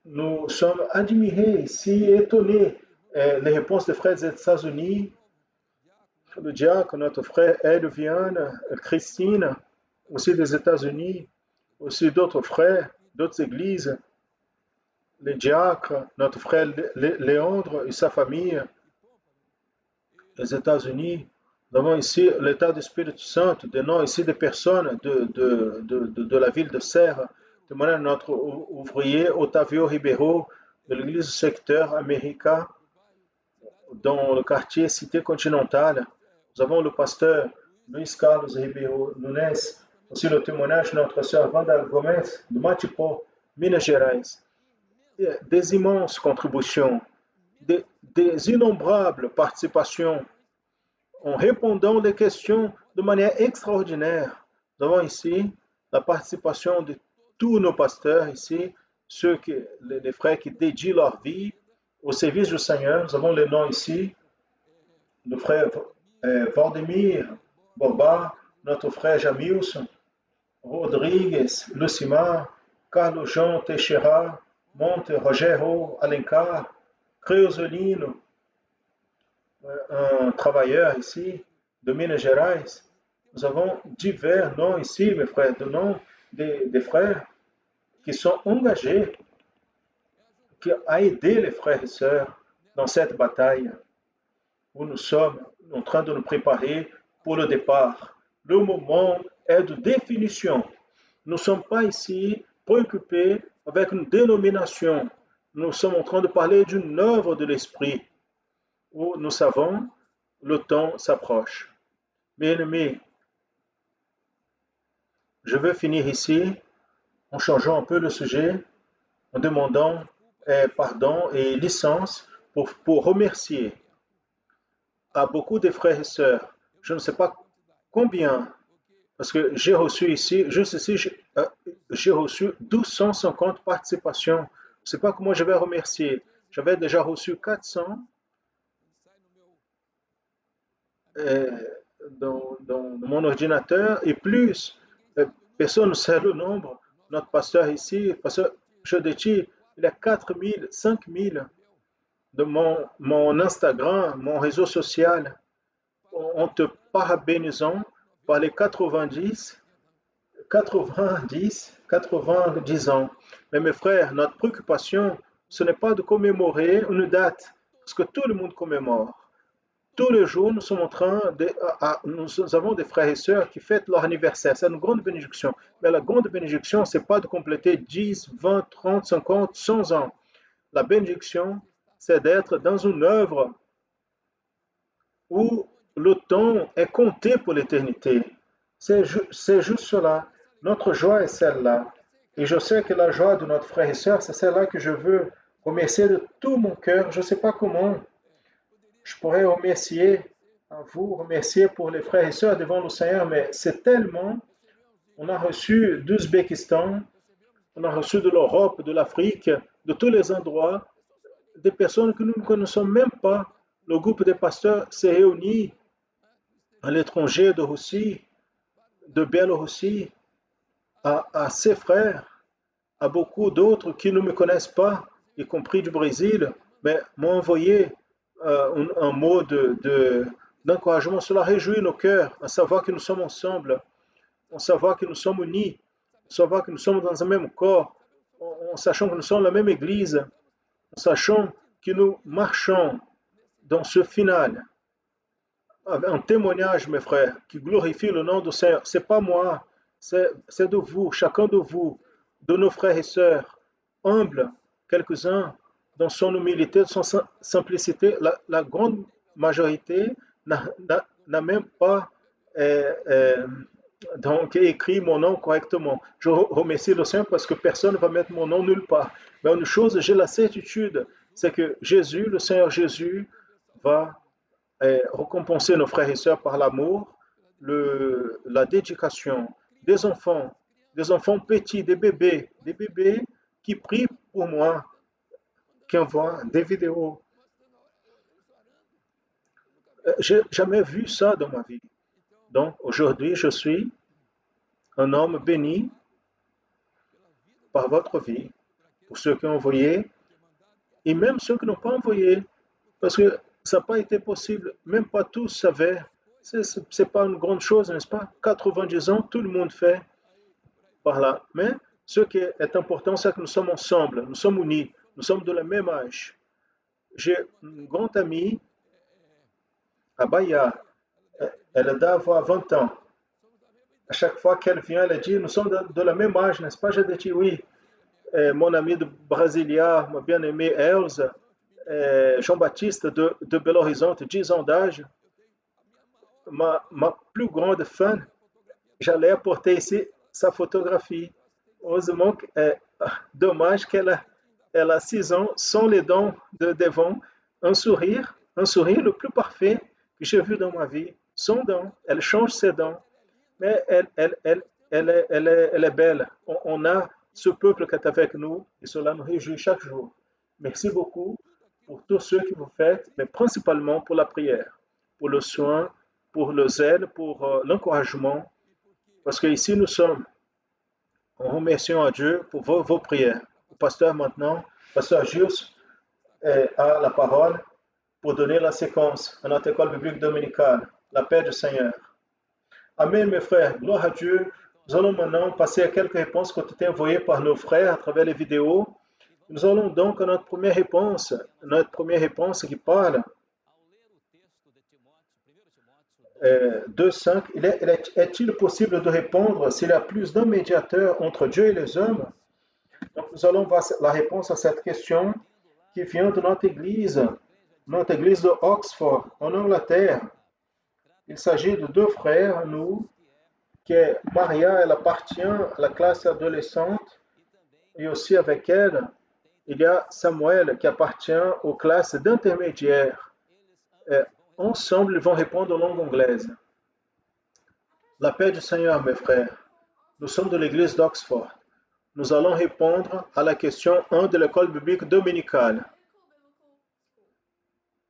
Nous sommes admirés ici, étonnés. Les réponses des frères des États-Unis, le diacre, notre frère Edviane, Christine, aussi des États-Unis, aussi d'autres frères, d'autres églises, les diacres, notre frère Léandre et sa famille, les États-Unis. Nous avons ici l'état du Esprit Saint, des noms ici des personnes de la ville de Serres, témoignant notre ouvrier Otavio Ribeiro de l'église du secteur América dans le quartier Cité Continentale. Nous avons le pasteur Luis Carlos Ribeiro Nunes, aussi le témoignage de notre sœur Wanda Gomes de Matipo, Minas Gerais. Des immenses contributions, des innombrables participations en répondant aux questions de manière extraordinaire. Nous avons ici la participation de tous nos pasteurs ici, les frères qui dédient leur vie au service du Seigneur. Nous avons les noms ici. Le frère Valdemir Boba, notre frère Jamils Rodrigues, Lucimar, Carlos João Teixeira, Monte Rogério Alencar, Creusolino, un travailleur ici de Minas Gerais. Nous avons divers noms ici, mes frères, de noms des frères qui sont engagés, qui ont aidé les frères et sœurs dans cette bataille où nous sommes en train de nous préparer pour le départ. Le moment est de définition. Nous ne sommes pas ici préoccupés avec une dénomination. Nous sommes en train de parler d'une œuvre de l'Esprit où nous savons le temps s'approche. Bien-aimés, je veux finir ici en changeant un peu le sujet, en demandant pardon et licence pour remercier à beaucoup de frères et sœurs. Je ne sais pas combien, parce que j'ai reçu ici, juste ici, j'ai reçu 1250 participations. Je ne sais pas comment je vais remercier. J'avais déjà reçu 400 dans mon ordinateur et plus. Personne ne sait le nombre. Notre pasteur ici, pasteur Jodeti, il y a 4000, 5000 de mon Instagram, mon réseau social. On te parabénisant par les 90 ans. Mais mes frères, notre préoccupation, ce n'est pas de commémorer une date, parce que tout le monde commémore. Tous les jours, nous sommes en train nous avons des frères et sœurs qui fêtent leur anniversaire. C'est une grande bénédiction. Mais la grande bénédiction, ce n'est pas de compléter 10, 20, 30, 50, 100 ans. La bénédiction, c'est d'être dans une œuvre où le temps est compté pour l'éternité. C'est juste cela. Notre joie est celle-là. Et je sais que la joie de notre frère et sœur, c'est celle-là que je veux remercier de tout mon cœur. Je ne sais pas comment. Je pourrais remercier pour les frères et sœurs devant le Seigneur, mais c'est tellement. On a reçu d'Ouzbékistan, on a reçu de l'Europe, de l'Afrique, de tous les endroits, des personnes que nous ne connaissons même pas. Le groupe des pasteurs s'est réuni à l'étranger de Russie, de Biélorussie, à ses frères, à beaucoup d'autres qui ne me connaissent pas, y compris du Brésil, mais m'ont envoyé un mot d'encouragement. Cela réjouit nos cœurs, à savoir que nous sommes ensemble, à savoir que nous sommes unis, à savoir que nous sommes dans un même corps, en sachant que nous sommes la même église, en sachant que nous marchons dans ce final. Un témoignage, mes frères, qui glorifie le nom du Seigneur. Ce n'est pas moi, c'est de vous, chacun de vous, de nos frères et sœurs, humbles, quelques-uns, dans son humilité, dans son simplicité. La grande majorité n'a même pas donc écrit mon nom correctement. Je remercie le Seigneur parce que personne ne va mettre mon nom nulle part. Mais une chose, j'ai la certitude, c'est que Jésus, le Seigneur Jésus, va récompenser nos frères et sœurs par l'amour, la dédication des enfants petits, des bébés qui prient pour moi, qui envoient des vidéos. J'ai jamais vu ça dans ma vie. Donc aujourd'hui, je suis un homme béni par votre vie, pour ceux qui ont envoyé, et même ceux qui n'ont pas envoyé, parce que ça n'a pas été possible, même pas tous savaient. C'est pas une grande chose, n'est-ce pas? 90 ans, tout le monde fait par là. Mais ce qui est important, c'est que nous sommes ensemble, nous sommes unis, nous sommes de la même âge. J'ai une grande amie à Bahia, elle doit avoir 20 ans. À chaque fois qu'elle vient, elle dit, nous sommes de la même âge, n'est-ce pas? Je dis oui. Mon ami de Brasilia, ma bien-aimée Elsa, Jean-Baptiste de Belo Horizonte, 10 ans d'âge. Ma plus grande fan, j'allais apporter ici sa photographie. Heureusement, dommage qu'elle a 6 ans, sans les dents de devant, un sourire le plus parfait que j'ai vu dans ma vie, sans dents. Elle change ses dents, mais elle est belle. On a ce peuple qui est avec nous et cela nous réjouit chaque jour. Merci beaucoup pour tout ce que vous faites, mais principalement pour la prière, pour le soin, pour le zèle, pour l'encouragement, parce que ici nous sommes en remerciant à Dieu pour vos prières. Le pasteur maintenant, pasteur Gilles, a la parole pour donner la séquence à notre école biblique dominicale. La paix du Seigneur. Amen, mes frères. Gloire à Dieu. Nous allons maintenant passer à quelques réponses qui ont été envoyées par nos frères à travers les vidéos. Nous allons donc à notre première réponse qui parle 2.5. Est-il possible de répondre s'il y a plus d'un médiateur entre Dieu et les hommes? Donc nous allons voir la réponse à cette question qui vient de notre église de Oxford, en Angleterre. Il s'agit de deux frères, nous, qui est Maria, elle appartient à la classe adolescente, et aussi avec elle, il y a Samuel qui appartient aux classes d'intermédiaires. Ensemble, ils vont répondre en langue anglaise. La paix du Seigneur, mes frères. Nous sommes de l'église d'Oxford. Nous allons répondre à la question 1 de l'école biblique dominicale.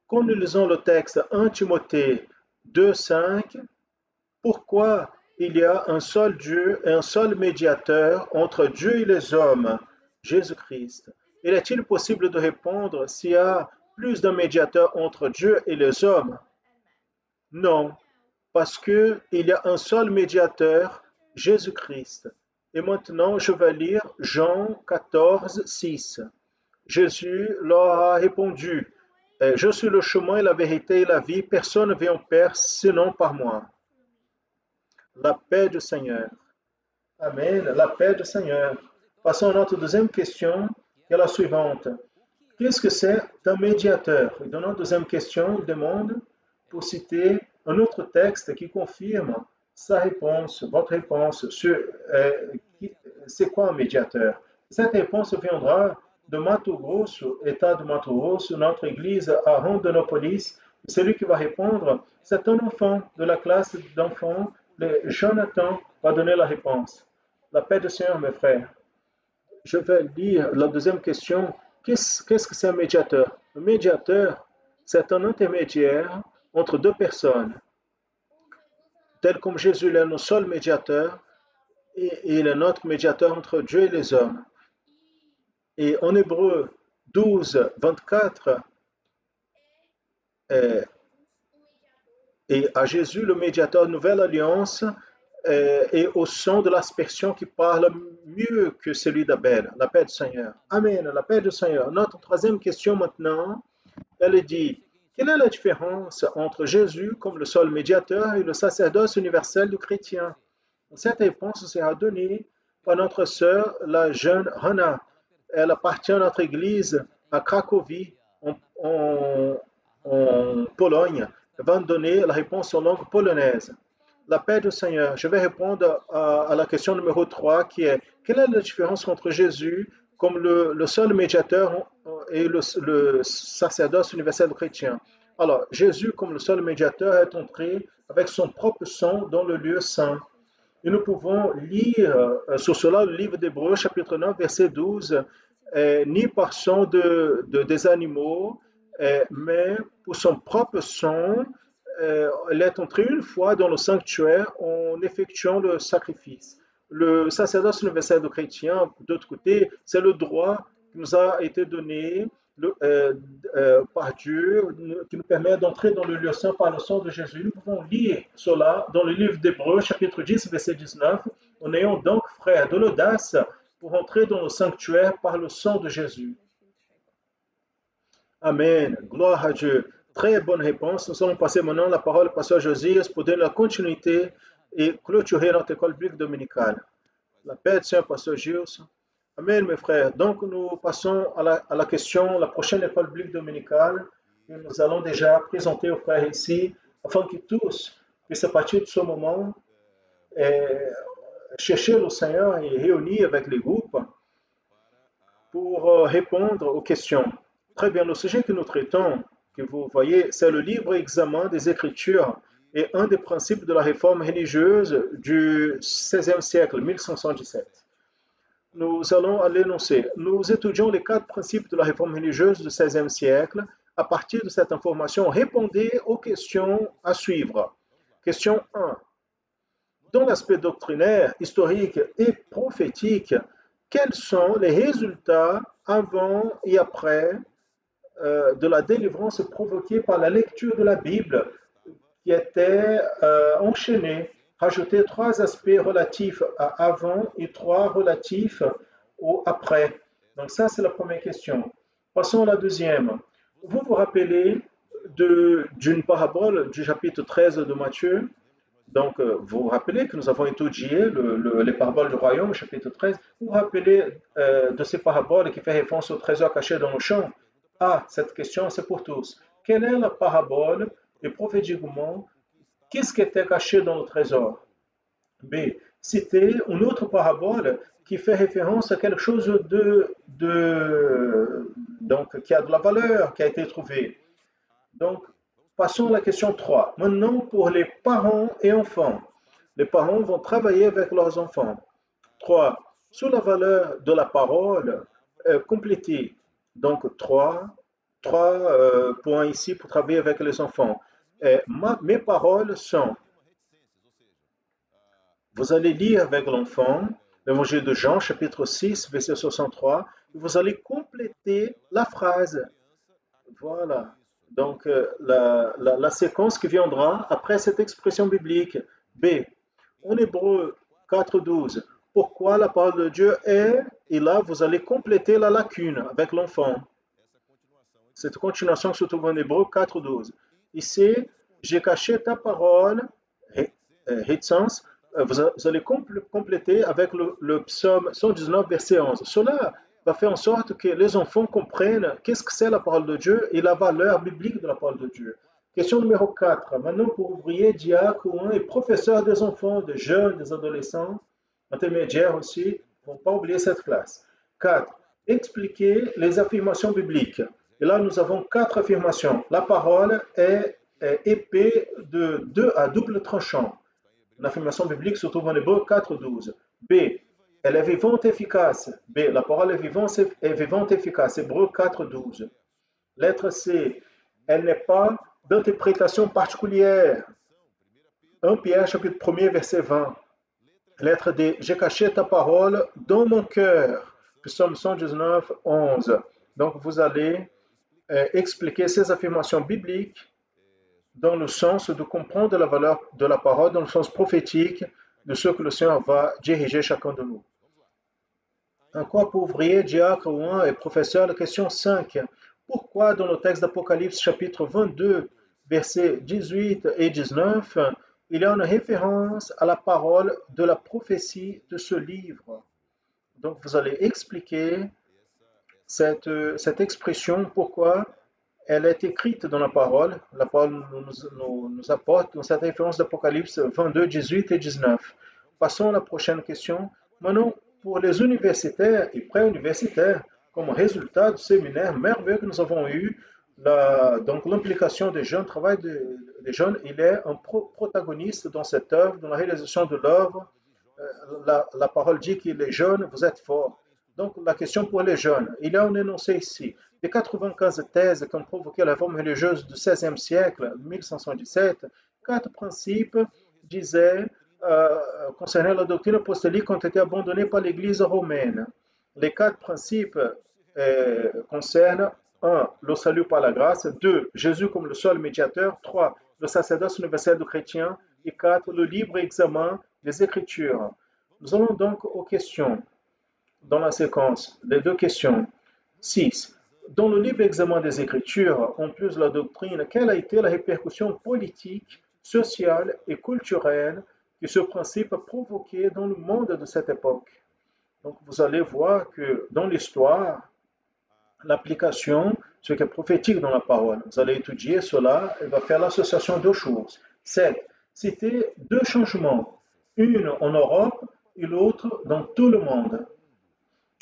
Quand nous lisons le texte 1 Timothée 2.5, pourquoi il y a un seul Dieu et un seul médiateur entre Dieu et les hommes, Jésus-Christ? Et est-il possible de répondre s'il y a plus d'un médiateur entre Dieu et les hommes? Non, parce qu'il y a un seul médiateur, Jésus-Christ. Et maintenant, je vais lire Jean 14, 6. Jésus leur a répondu, « Je suis le chemin, la vérité et la vie. Personne ne vient au Père sinon par moi. » La paix du Seigneur. Amen. La paix du Seigneur. Passons à notre deuxième question, qui est la suivante. Qu'est-ce que c'est un médiateur? Et dans notre deuxième question, il demande pour citer un autre texte qui confirme sa réponse, votre réponse sur c'est quoi un médiateur? Cette réponse viendra de Mato Grosso, État de Mato Grosso, notre église à Rondonópolis. Celui qui va répondre, c'est un enfant de la classe d'enfants. Jonathan va donner la réponse. La paix du Seigneur, mes frères. Je vais lire la deuxième question. Qu'est-ce que c'est un médiateur? Un médiateur, c'est un intermédiaire entre deux personnes. Tel comme Jésus est notre seul médiateur, et il est notre médiateur entre Dieu et les hommes. Et en Hébreu 12, 24, et à Jésus, le médiateur de nouvelle alliance, et au son de l'aspersion qui parle mieux que celui d'Abel. La paix du Seigneur. Amen. La paix du Seigneur. Notre troisième question maintenant, elle dit, quelle est la différence entre Jésus comme le seul médiateur et le sacerdoce universel du chrétien? Cette réponse sera donnée par notre sœur, la jeune Hannah. Elle appartient à notre église à Cracovie, en Pologne. Elle va donner la réponse en langue polonaise. La paix du Seigneur. Je vais répondre à la question numéro 3 qui est, quelle est la différence entre Jésus comme le seul médiateur et le sacerdoce universel chrétien? Alors, Jésus comme le seul médiateur est entré avec son propre sang dans le lieu saint. Et nous pouvons lire sur cela le livre d'Hébreux, chapitre 9, verset 12, ni par sang des animaux, mais pour son propre sang, elle est entrée une fois dans le sanctuaire en effectuant le sacrifice. Le sacerdoce universel de chrétien, d'autre côté, c'est le droit qui nous a été donné par Dieu, qui nous permet d'entrer dans le lieu saint par le sang de Jésus. Nous pouvons lire cela dans le livre d'Hébreux, chapitre 10, verset 19. En ayant donc, frères, de l'audace pour entrer dans le sanctuaire par le sang de Jésus. Amen. Gloire à Dieu. Très bonne réponse. Nous allons passer maintenant la parole au pasteur Josias pour donner la continuité et clôturer notre école biblique dominicale. La paix du Seigneur, pasteur Gilles. Amen, mes frères. Donc, nous passons à la question, la prochaine école biblique dominicale, que nous allons déjà présenter aux frères ici, afin qu'ils tous puissent, à partir de ce moment, chercher le Seigneur et réunir avec les groupes pour répondre aux questions. Très bien, le sujet que nous traitons, que vous voyez, c'est le libre examen des Écritures et un des principes de la réforme religieuse du XVIe siècle, 1517. Nous allons à l'énoncé. Nous étudions les 4 principes de la réforme religieuse du XVIe siècle. À partir de cette information, répondez aux questions à suivre. Question 1. Dans l'aspect doctrinaire, historique et prophétique, quels sont les résultats avant et après de la délivrance provoquée par la lecture de la Bible qui était enchaînée? Rajoutez 3 aspects relatifs à avant et 3 relatifs au après. Donc ça, c'est la première question. Passons à la deuxième. Vous vous rappelez d'une parabole du chapitre 13 de Matthieu? Donc, vous vous rappelez que nous avons étudié les paraboles du royaume, chapitre 13. Vous vous rappelez de ces paraboles qui fait référence au trésor caché dans le champ? Ah, cette question, c'est pour tous. Quelle est la parabole et prophétiquement, qu'est-ce qui était caché dans le trésor? B. Citer une autre parabole qui fait référence à quelque chose donc, qui a de la valeur, qui a été trouvé. Donc, passons à la question 3. Maintenant, pour les parents et enfants. Les parents vont travailler avec leurs enfants. 3. Sur la valeur de la parole, complétez. Donc, trois points ici pour travailler avec les enfants. Mes paroles sont. Vous allez lire avec l'enfant l'évangile de Jean, chapitre 6, verset 63. Et vous allez compléter la phrase. Voilà. Donc, la séquence qui viendra après cette expression biblique. B. En hébreu 4.12. Pourquoi la parole de Dieu est? Et là, vous allez compléter la lacune avec l'enfant. Cette continuation se trouve en hébreu 4.12. Ici, j'ai caché ta parole, Hitsens, vous allez compléter avec le psaume 119, verset 11. Cela va faire en sorte que les enfants comprennent qu'est-ce que c'est la parole de Dieu et la valeur biblique de la parole de Dieu. Question numéro 4. Maintenant, pour ouvriers, diacres et professeurs des enfants, des jeunes, des adolescents, intermédiaires aussi, il ne faut pas oublier cette classe. 4. Expliquer les affirmations bibliques. Et là, nous avons 4 affirmations. La parole est épée à double tranchant. L'affirmation biblique se trouve en hébreu 4.12. B. Elle est vivante et efficace. B. La parole est vivante et efficace. Hébreu 4.12. Lettre C. Elle n'est pas d'interprétation particulière. 1 Pierre chapitre 1er verset 20. Lettre D. J'ai caché ta parole dans mon cœur. Psaume 119, 11. Donc vous allez expliquer ces affirmations bibliques dans le sens de comprendre la valeur de la parole, dans le sens prophétique de ce que le Seigneur va diriger chacun de nous. Encore pour ouvrier, diacre et professeur, la question 5. Pourquoi dans le texte d'Apocalypse chapitre 22, versets 18 et 19, il y a une référence à la parole de la prophétie de ce livre? Donc vous allez expliquer cette expression, pourquoi elle est écrite dans la parole. La parole nous apporte dans cette référence d'Apocalypse 22, 18 et 19. Passons à la prochaine question. Maintenant, pour les universitaires et pré-universitaires, comme résultat du séminaire merveilleux que nous avons eu, donc l'implication des jeunes, le travail des jeunes, il est un protagoniste dans cette œuvre, dans la réalisation de l'œuvre. La parole dit que les jeunes, vous êtes forts. Donc, la question pour les jeunes, il y a un énoncé ici. Les 95 thèses qui ont provoqué la réforme religieuse du XVIe siècle, 1517, 4 principes disaient, concernant la doctrine apostolique, ont été abandonnés par l'Église romaine. Les 4 principes concernent 1. Le salut par la grâce. 2. Jésus comme le seul médiateur. 3. Le sacerdoce universel du chrétien. Et 4. Le libre examen des Écritures. Nous allons donc aux questions. Dans la séquence, les 2 questions. 6. Dans le libre examen des Écritures, en plus de la doctrine, quelle a été la répercussion politique, sociale et culturelle que ce principe a provoqué dans le monde de cette époque? Donc vous allez voir que dans l'histoire, l'application, ce qui est prophétique dans la parole, vous allez étudier cela et va faire l'association de choses. 7. Citer 2 changements, une en Europe et l'autre dans tout le monde,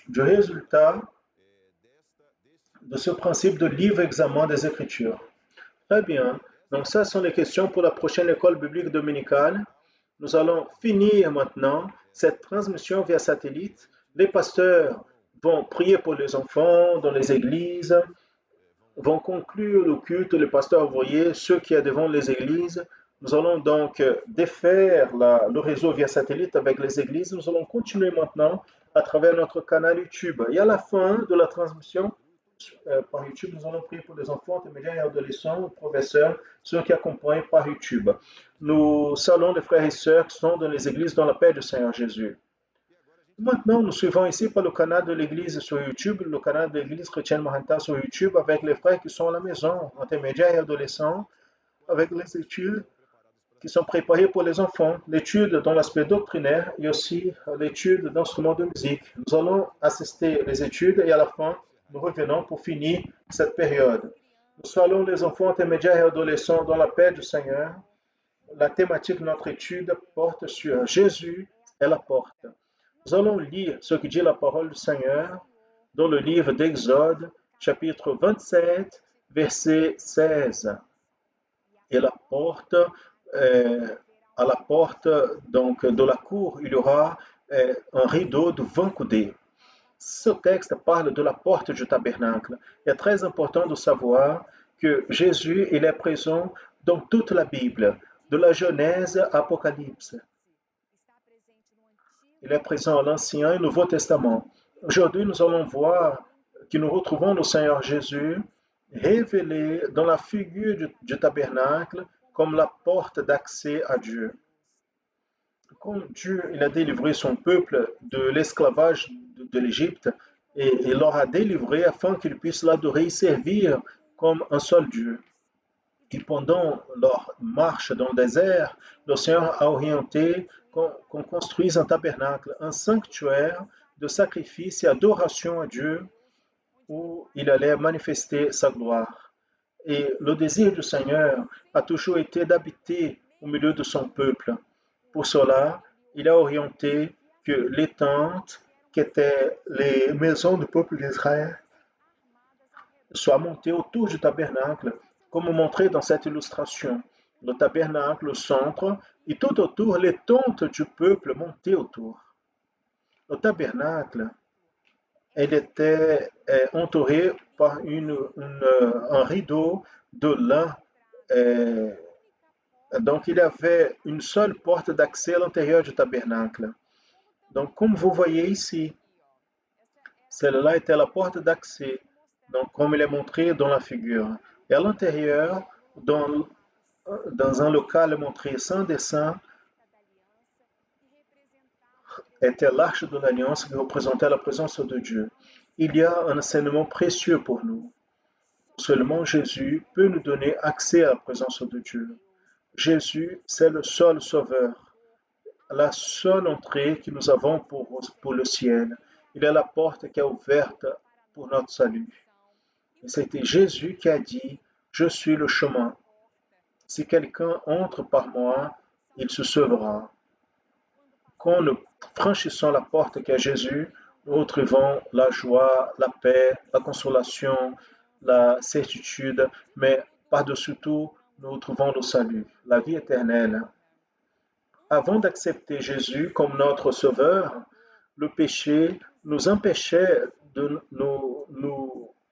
du résultat de ce principe de livre-examen des Écritures. Très bien. Donc ça sont les questions pour la prochaine école biblique dominicale. Nous allons finir maintenant cette transmission via satellite Les pasteurs vont prier pour les enfants dans les églises, vont conclure le culte, les pasteurs voyez, ceux qui sont devant les églises. Nous allons donc défaire le réseau via satellite avec les églises. Nous allons continuer maintenant à travers notre canal YouTube. Et à la fin de la transmission par YouTube, nous allons prier pour les enfants, intermédiaires et adolescents, professeurs, ceux qui accompagnent par YouTube. Nous saluons les frères et sœurs qui sont dans les églises dans la paix du Seigneur Jésus. Maintenant, nous suivons ici par le canal de l'église sur YouTube, le canal de l'église chrétienne Mahanta sur YouTube, avec les frères qui sont à la maison, intermédiaires et adolescents, avec les études qui sont préparées pour les enfants, l'étude dans l'aspect doctrinaire et aussi l'étude d'instruments de musique. Nous allons assister les études et à la fin, nous revenons pour finir cette période. Nous saluons les enfants intermédiaires et adolescents dans la paix du Seigneur. La thématique de notre étude porte sur Jésus est la porte. Nous allons lire ce que dit la parole du Seigneur dans le livre d'Exode, chapitre 27, verset 16. Et la porte, à la porte donc, de la cour, il y aura un rideau de 20 coudées. Ce texte parle de la porte du tabernacle. Il est très important de savoir que Jésus il est présent dans toute la Bible, de la Genèse à l'Apocalypse. Il est présent à l'Ancien et Nouveau Testament. Aujourd'hui, nous allons voir que nous retrouvons le Seigneur Jésus révélé dans la figure du tabernacle comme la porte d'accès à Dieu. Comme Dieu il a délivré son peuple de l'esclavage de l'Égypte et il leur a délivré afin qu'ils puissent l'adorer et servir comme un seul Dieu. Et pendant leur marche dans le désert, le Seigneur a orienté qu'on construise un tabernacle, un sanctuaire de sacrifice et adoration à Dieu où il allait manifester sa gloire. Et le désir du Seigneur a toujours été d'habiter au milieu de son peuple. Pour cela, il a orienté que les tentes, qui étaient les maisons du peuple d'Israël, soient montées autour du tabernacle, comme montré dans cette illustration. Le tabernacle, le centre, et tout autour, les tentes du peuple montaient autour. Le tabernacle, elle était entourée par un rideau de lin. Donc, il y avait une seule porte d'accès à l'intérieur du tabernacle. Donc, comme vous voyez ici, celle-là était la porte d'accès, donc comme il est montré dans la figure. Et à l'intérieur, dans un local montré sans dessin, était l'arche de l'alliance qui représentait la présence de Dieu. Il y a un enseignement précieux pour nous. Seulement Jésus peut nous donner accès à la présence de Dieu. Jésus, c'est le seul sauveur, la seule entrée que nous avons pour le ciel. Il est la porte qui est ouverte pour notre salut. Et c'était Jésus qui a dit, je suis le chemin. Si quelqu'un entre par moi, il se sauvera. Quand nous franchissons la porte qui est Jésus, nous retrouvons la joie, la paix, la consolation, la certitude, mais par-dessus tout, nous retrouvons le salut, la vie éternelle. Avant d'accepter Jésus comme notre sauveur, le péché nous empêchait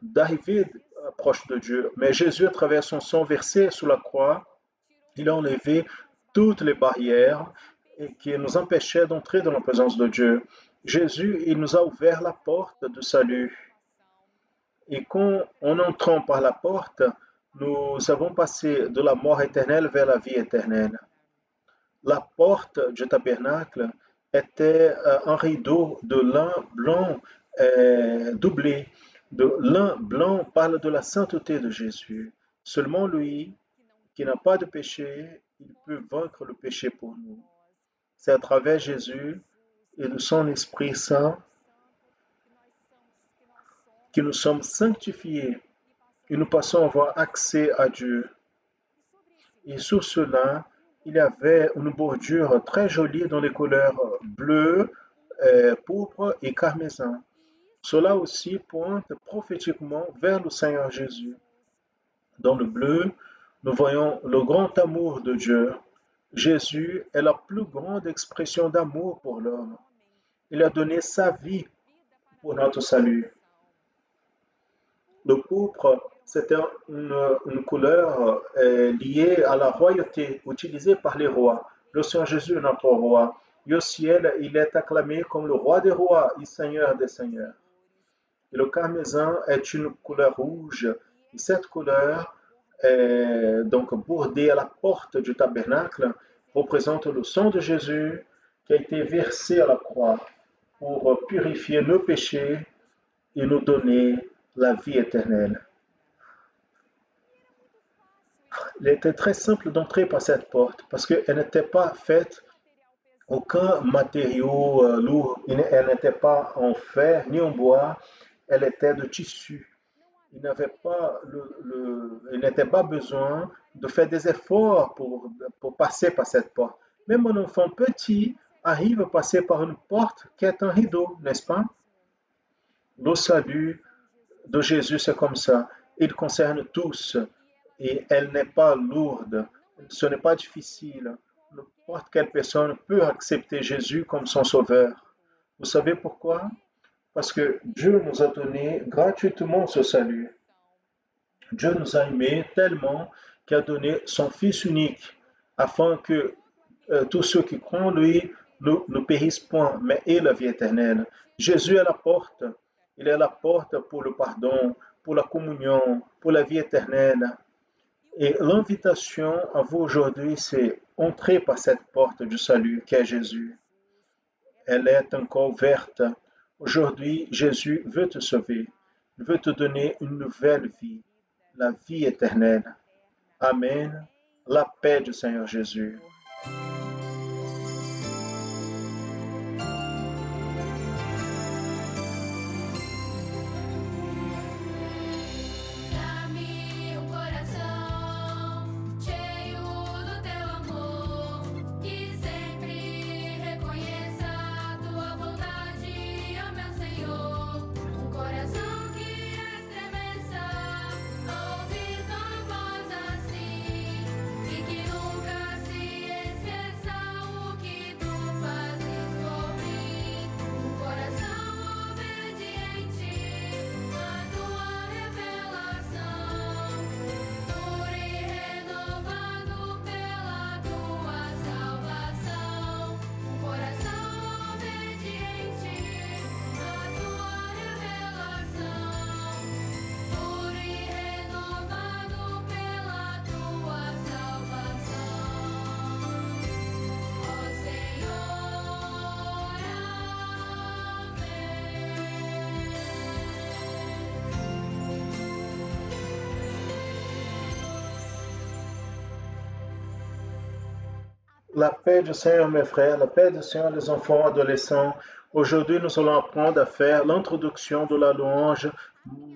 d'arriver proche de Dieu. Mais Jésus, à travers son sang versé sur la croix, il a enlevé toutes les barrières et qui nous empêchaient d'entrer dans la présence de Dieu. Jésus, il nous a ouvert la porte du salut. Et quand, en entrant par la porte, nous avons passé de la mort éternelle vers la vie éternelle. La porte du tabernacle était un rideau de lin blanc doublé. De lin blanc parle de la sainteté de Jésus. Seulement lui, qui n'a pas de péché, il peut vaincre le péché pour nous. C'est à travers Jésus et de son Esprit Saint que nous sommes sanctifiés et nous passons à avoir accès à Dieu. Et sur cela, il y avait une bordure très jolie dans les couleurs bleu, pourpre et carmésin. Cela aussi pointe prophétiquement vers le Seigneur Jésus. Dans le bleu, nous voyons le grand amour de Dieu. Jésus est la plus grande expression d'amour pour l'homme. Il a donné sa vie pour notre salut. Le pourpre, c'était une couleur liée à la royauté, utilisée par les rois. Le Seigneur Jésus est notre roi. Et au ciel, il est acclamé comme le roi des rois et seigneur des seigneurs. Et le carmesin est une couleur rouge. Et cette couleur est donc bordée à la porte du tabernacle, représente le sang de Jésus qui a été versé à la croix pour purifier nos péchés et nous donner la vie éternelle. Il était très simple d'entrer par cette porte parce qu'elle n'était pas faite aucun matériau lourd, elle n'était pas en fer ni en bois, elle était de tissu. Il n'était pas besoin de faire des efforts pour passer par cette porte. Même un enfant petit arrive à passer par une porte qui est un rideau, n'est-ce pas? Le salut de Jésus, c'est comme ça. Il concerne tous et elle n'est pas lourde. Ce n'est pas difficile. N'importe quelle personne peut accepter Jésus comme son sauveur. Vous savez pourquoi? Parce que Dieu nous a donné gratuitement ce salut. Dieu nous a aimés tellement qu'il a donné son Fils unique afin que tous ceux qui croient en lui ne périssent point, mais aient la vie éternelle. Jésus est la porte. Il est la porte pour le pardon, pour la communion, pour la vie éternelle. Et l'invitation à vous aujourd'hui, c'est entrer par cette porte du salut qu'est Jésus. Elle est encore ouverte. Aujourd'hui, Jésus veut te sauver. Il veut te donner une nouvelle vie, la vie éternelle. Amen. La paix du Seigneur Jésus. Dá-me um coração cheio do teu amor, que sempre reconheça a tua bondade, ó meu Senhor. Um coração que estremeça ao ouvir tua voz assim, e que nunca se esqueça o que tu fazes por mim. Um coração obediente à tua revelação, puro e renovado pela tua salvação. Um coração obediente à tua revelação, puro e renovado pela tua salvação. Ó Senhor, La paix du Seigneur, mes frères, la paix du Seigneur, les enfants, adolescents. Aujourd'hui, nous allons apprendre à faire l'introduction de la louange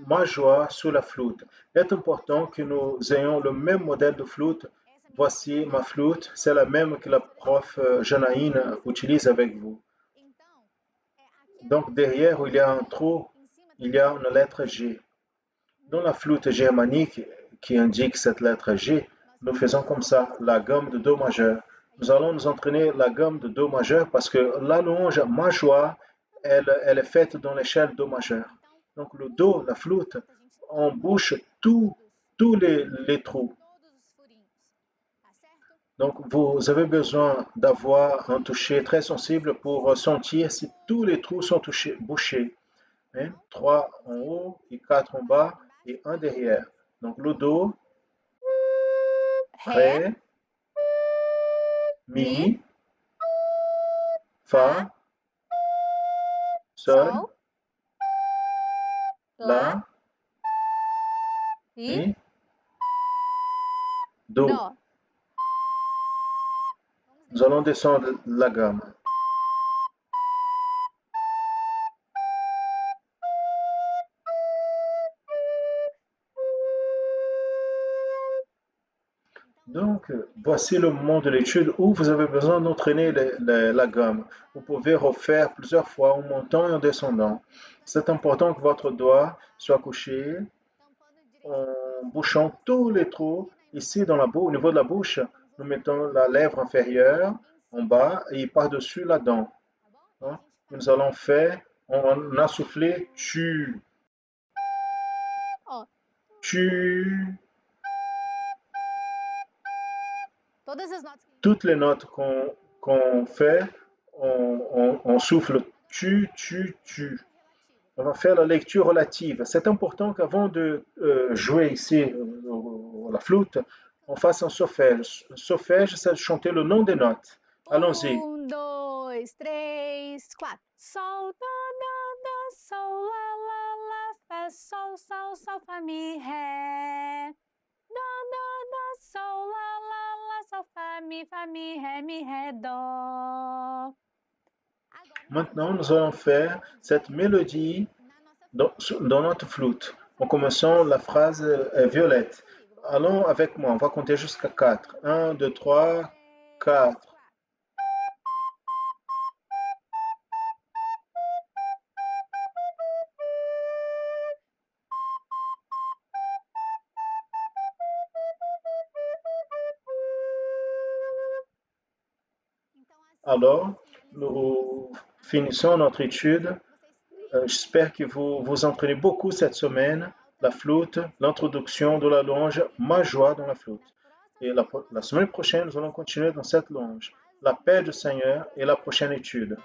majeure sur la flûte. Il est important que nous ayons le même modèle de flûte. Voici ma flûte, c'est la même que la prof Janaïne utilise avec vous. Donc, derrière où il y a un trou, il y a une lettre G. Dans la flûte germanique qui indique cette lettre G, nous faisons comme ça, la gamme de Do majeur. Nous allons nous entraîner la gamme de Do majeur parce que la louange majeure, elle est faite dans l'échelle Do majeur. Donc le Do, la flûte, on bouche tous les trous. Donc vous avez besoin d'avoir un toucher très sensible pour sentir si tous les trous sont bouchés. Hein? 3 en haut et 4 en bas et un derrière. Donc le Do, Ré, Ré, Mi, Mi, Fa, Sol, Sol, La, Lá, Si, Mi, Do. Dó. Nous allons descendre la gamme. Donc, voici le moment de l'étude où vous avez besoin d'entraîner la gamme. Vous pouvez refaire plusieurs fois en montant et en descendant. C'est important que votre doigt soit couché en bouchant tous les trous. Ici, au niveau de la bouche, nous mettons la lèvre inférieure en bas et par-dessus la dent. Hein? Nous allons faire, on a soufflé tu, Ó, tu. todas as notas que a gente Toutes les notes qu'on fait, on souffle tu. On va faire la lecture relative. C'est important qu'avant de jouer ici la flûte, on fasse un solfège. Un solfège, c'est chanter le nom des notes. Allons-y. 2, 3, 4. Sol, do, sol, lá, fá, sol, fá, mi, ré. Do, sol, lá, sol, fá, mi, ré, dó. Maintenant, nous allons faire cette mélodie dans notre flûte. En commençant la phrase violette. Allons avec moi, on va compter jusqu'à 4. 1, 2, 3, 4. Alors, nous finissons notre étude. J'espère que vous vous entraînez beaucoup cette semaine. La flûte, l'introduction de la louange, ma joie dans la flûte. Et la semaine prochaine, nous allons continuer dans cette louange. La paix du Seigneur et la prochaine étude.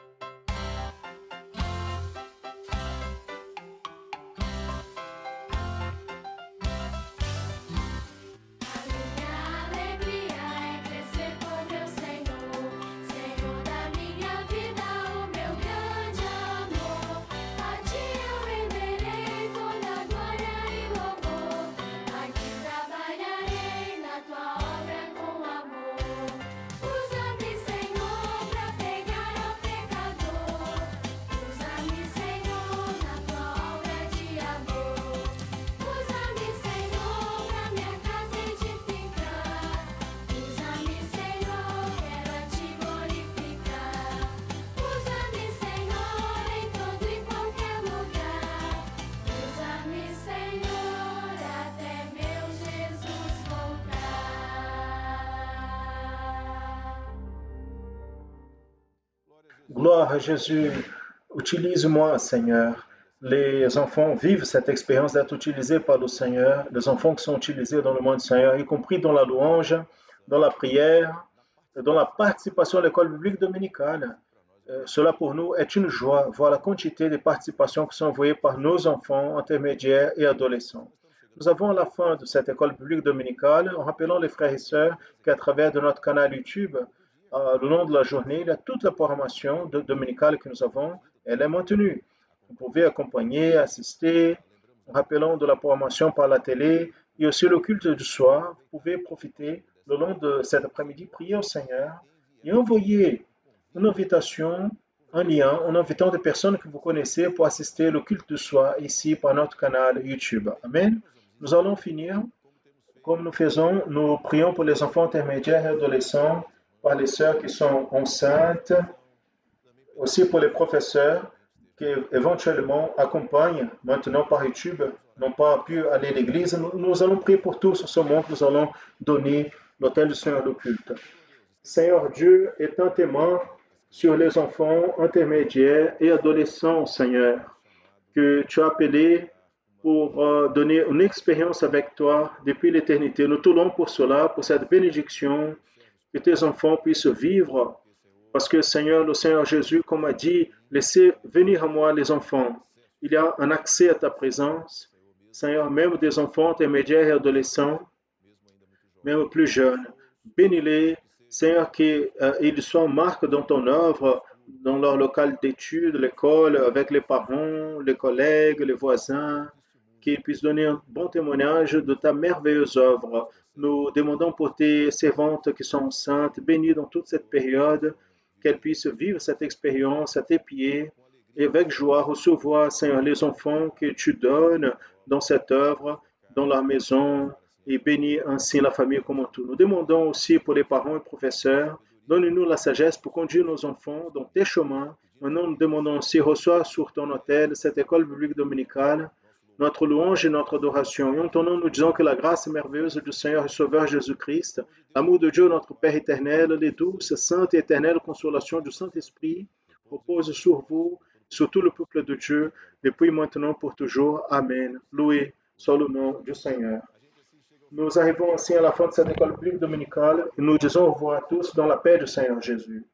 Gloire à Jésus. Utilise-moi, Seigneur. Les enfants vivent cette expérience d'être utilisés par le Seigneur. Les enfants qui sont utilisés dans le monde du Seigneur, y compris dans la louange, dans la prière, dans la participation à l'école biblique dominicale. Cela pour nous est une joie, voir la quantité de participations qui sont envoyées par nos enfants intermédiaires et adolescents. Nous avons à la fin de cette école publique dominicale, en rappelant les frères et sœurs qu'à travers de notre canal YouTube, le long de la journée, il y a toute la programmation dominicale que nous avons, elle est maintenue. Vous pouvez accompagner, assister, en rappelant de la programmation par la télé et aussi le culte du soir. Vous pouvez profiter le long de cet après-midi, prier au Seigneur et envoyer une invitation, un lien, en invitant des personnes que vous connaissez pour assister au culte du soir ici par notre canal YouTube. Amen. Nous allons finir comme nous faisons, nous prions pour les enfants intermédiaires et adolescents, par les sœurs qui sont enceintes, aussi pour les professeurs qui éventuellement accompagnent maintenant par YouTube, n'ont pas pu aller à l'église. Nous allons prier pour tous ce moment que nous allons donner l'autel du Seigneur le culte. Seigneur Dieu, étends tes mains sur les enfants intermédiaires et adolescents, Seigneur, que tu as appelés pour donner une expérience avec toi depuis l'éternité. Nous te louons pour cela, pour cette bénédiction, que tes enfants puissent vivre. Parce que Seigneur, le Seigneur Jésus, comme a dit, laissez venir à moi les enfants. Il y a un accès à ta présence. Seigneur, même des enfants intermédiaires et adolescents, même plus jeunes. Bénis-les, Seigneur, qu'ils soient en marque dans ton œuvre, dans leur local d'études, l'école, avec les parents, les collègues, les voisins, qu'ils puissent donner un bon témoignage de ta merveilleuse œuvre. Nous demandons pour tes servantes qui sont enceintes, bénies dans toute cette période, qu'elles puissent vivre cette expérience à tes pieds et avec joie recevoir, Seigneur, les enfants que tu donnes dans cette œuvre, dans leur maison, et bénis ainsi la famille comme un tout. Nous demandons aussi pour les parents et professeurs, donne-nous la sagesse pour conduire nos enfants dans tes chemins. Maintenant, nous demandons aussi, reçois sur ton autel cette école biblique dominicale, notre louange et notre adoration. Et en ton nom, nous disons que la grâce merveilleuse du Seigneur et Sauveur Jésus-Christ, l'amour de Dieu, notre Père éternel, les douces, saintes et éternelles consolations du Saint-Esprit, repose sur vous, sur tout le peuple de Dieu, depuis maintenant pour toujours. Amen. Loué soit le nom du Seigneur. Nous arrivons ainsi à la fin de cette école biblique dominicale et nous disons au revoir à tous dans la paix du Seigneur Jésus.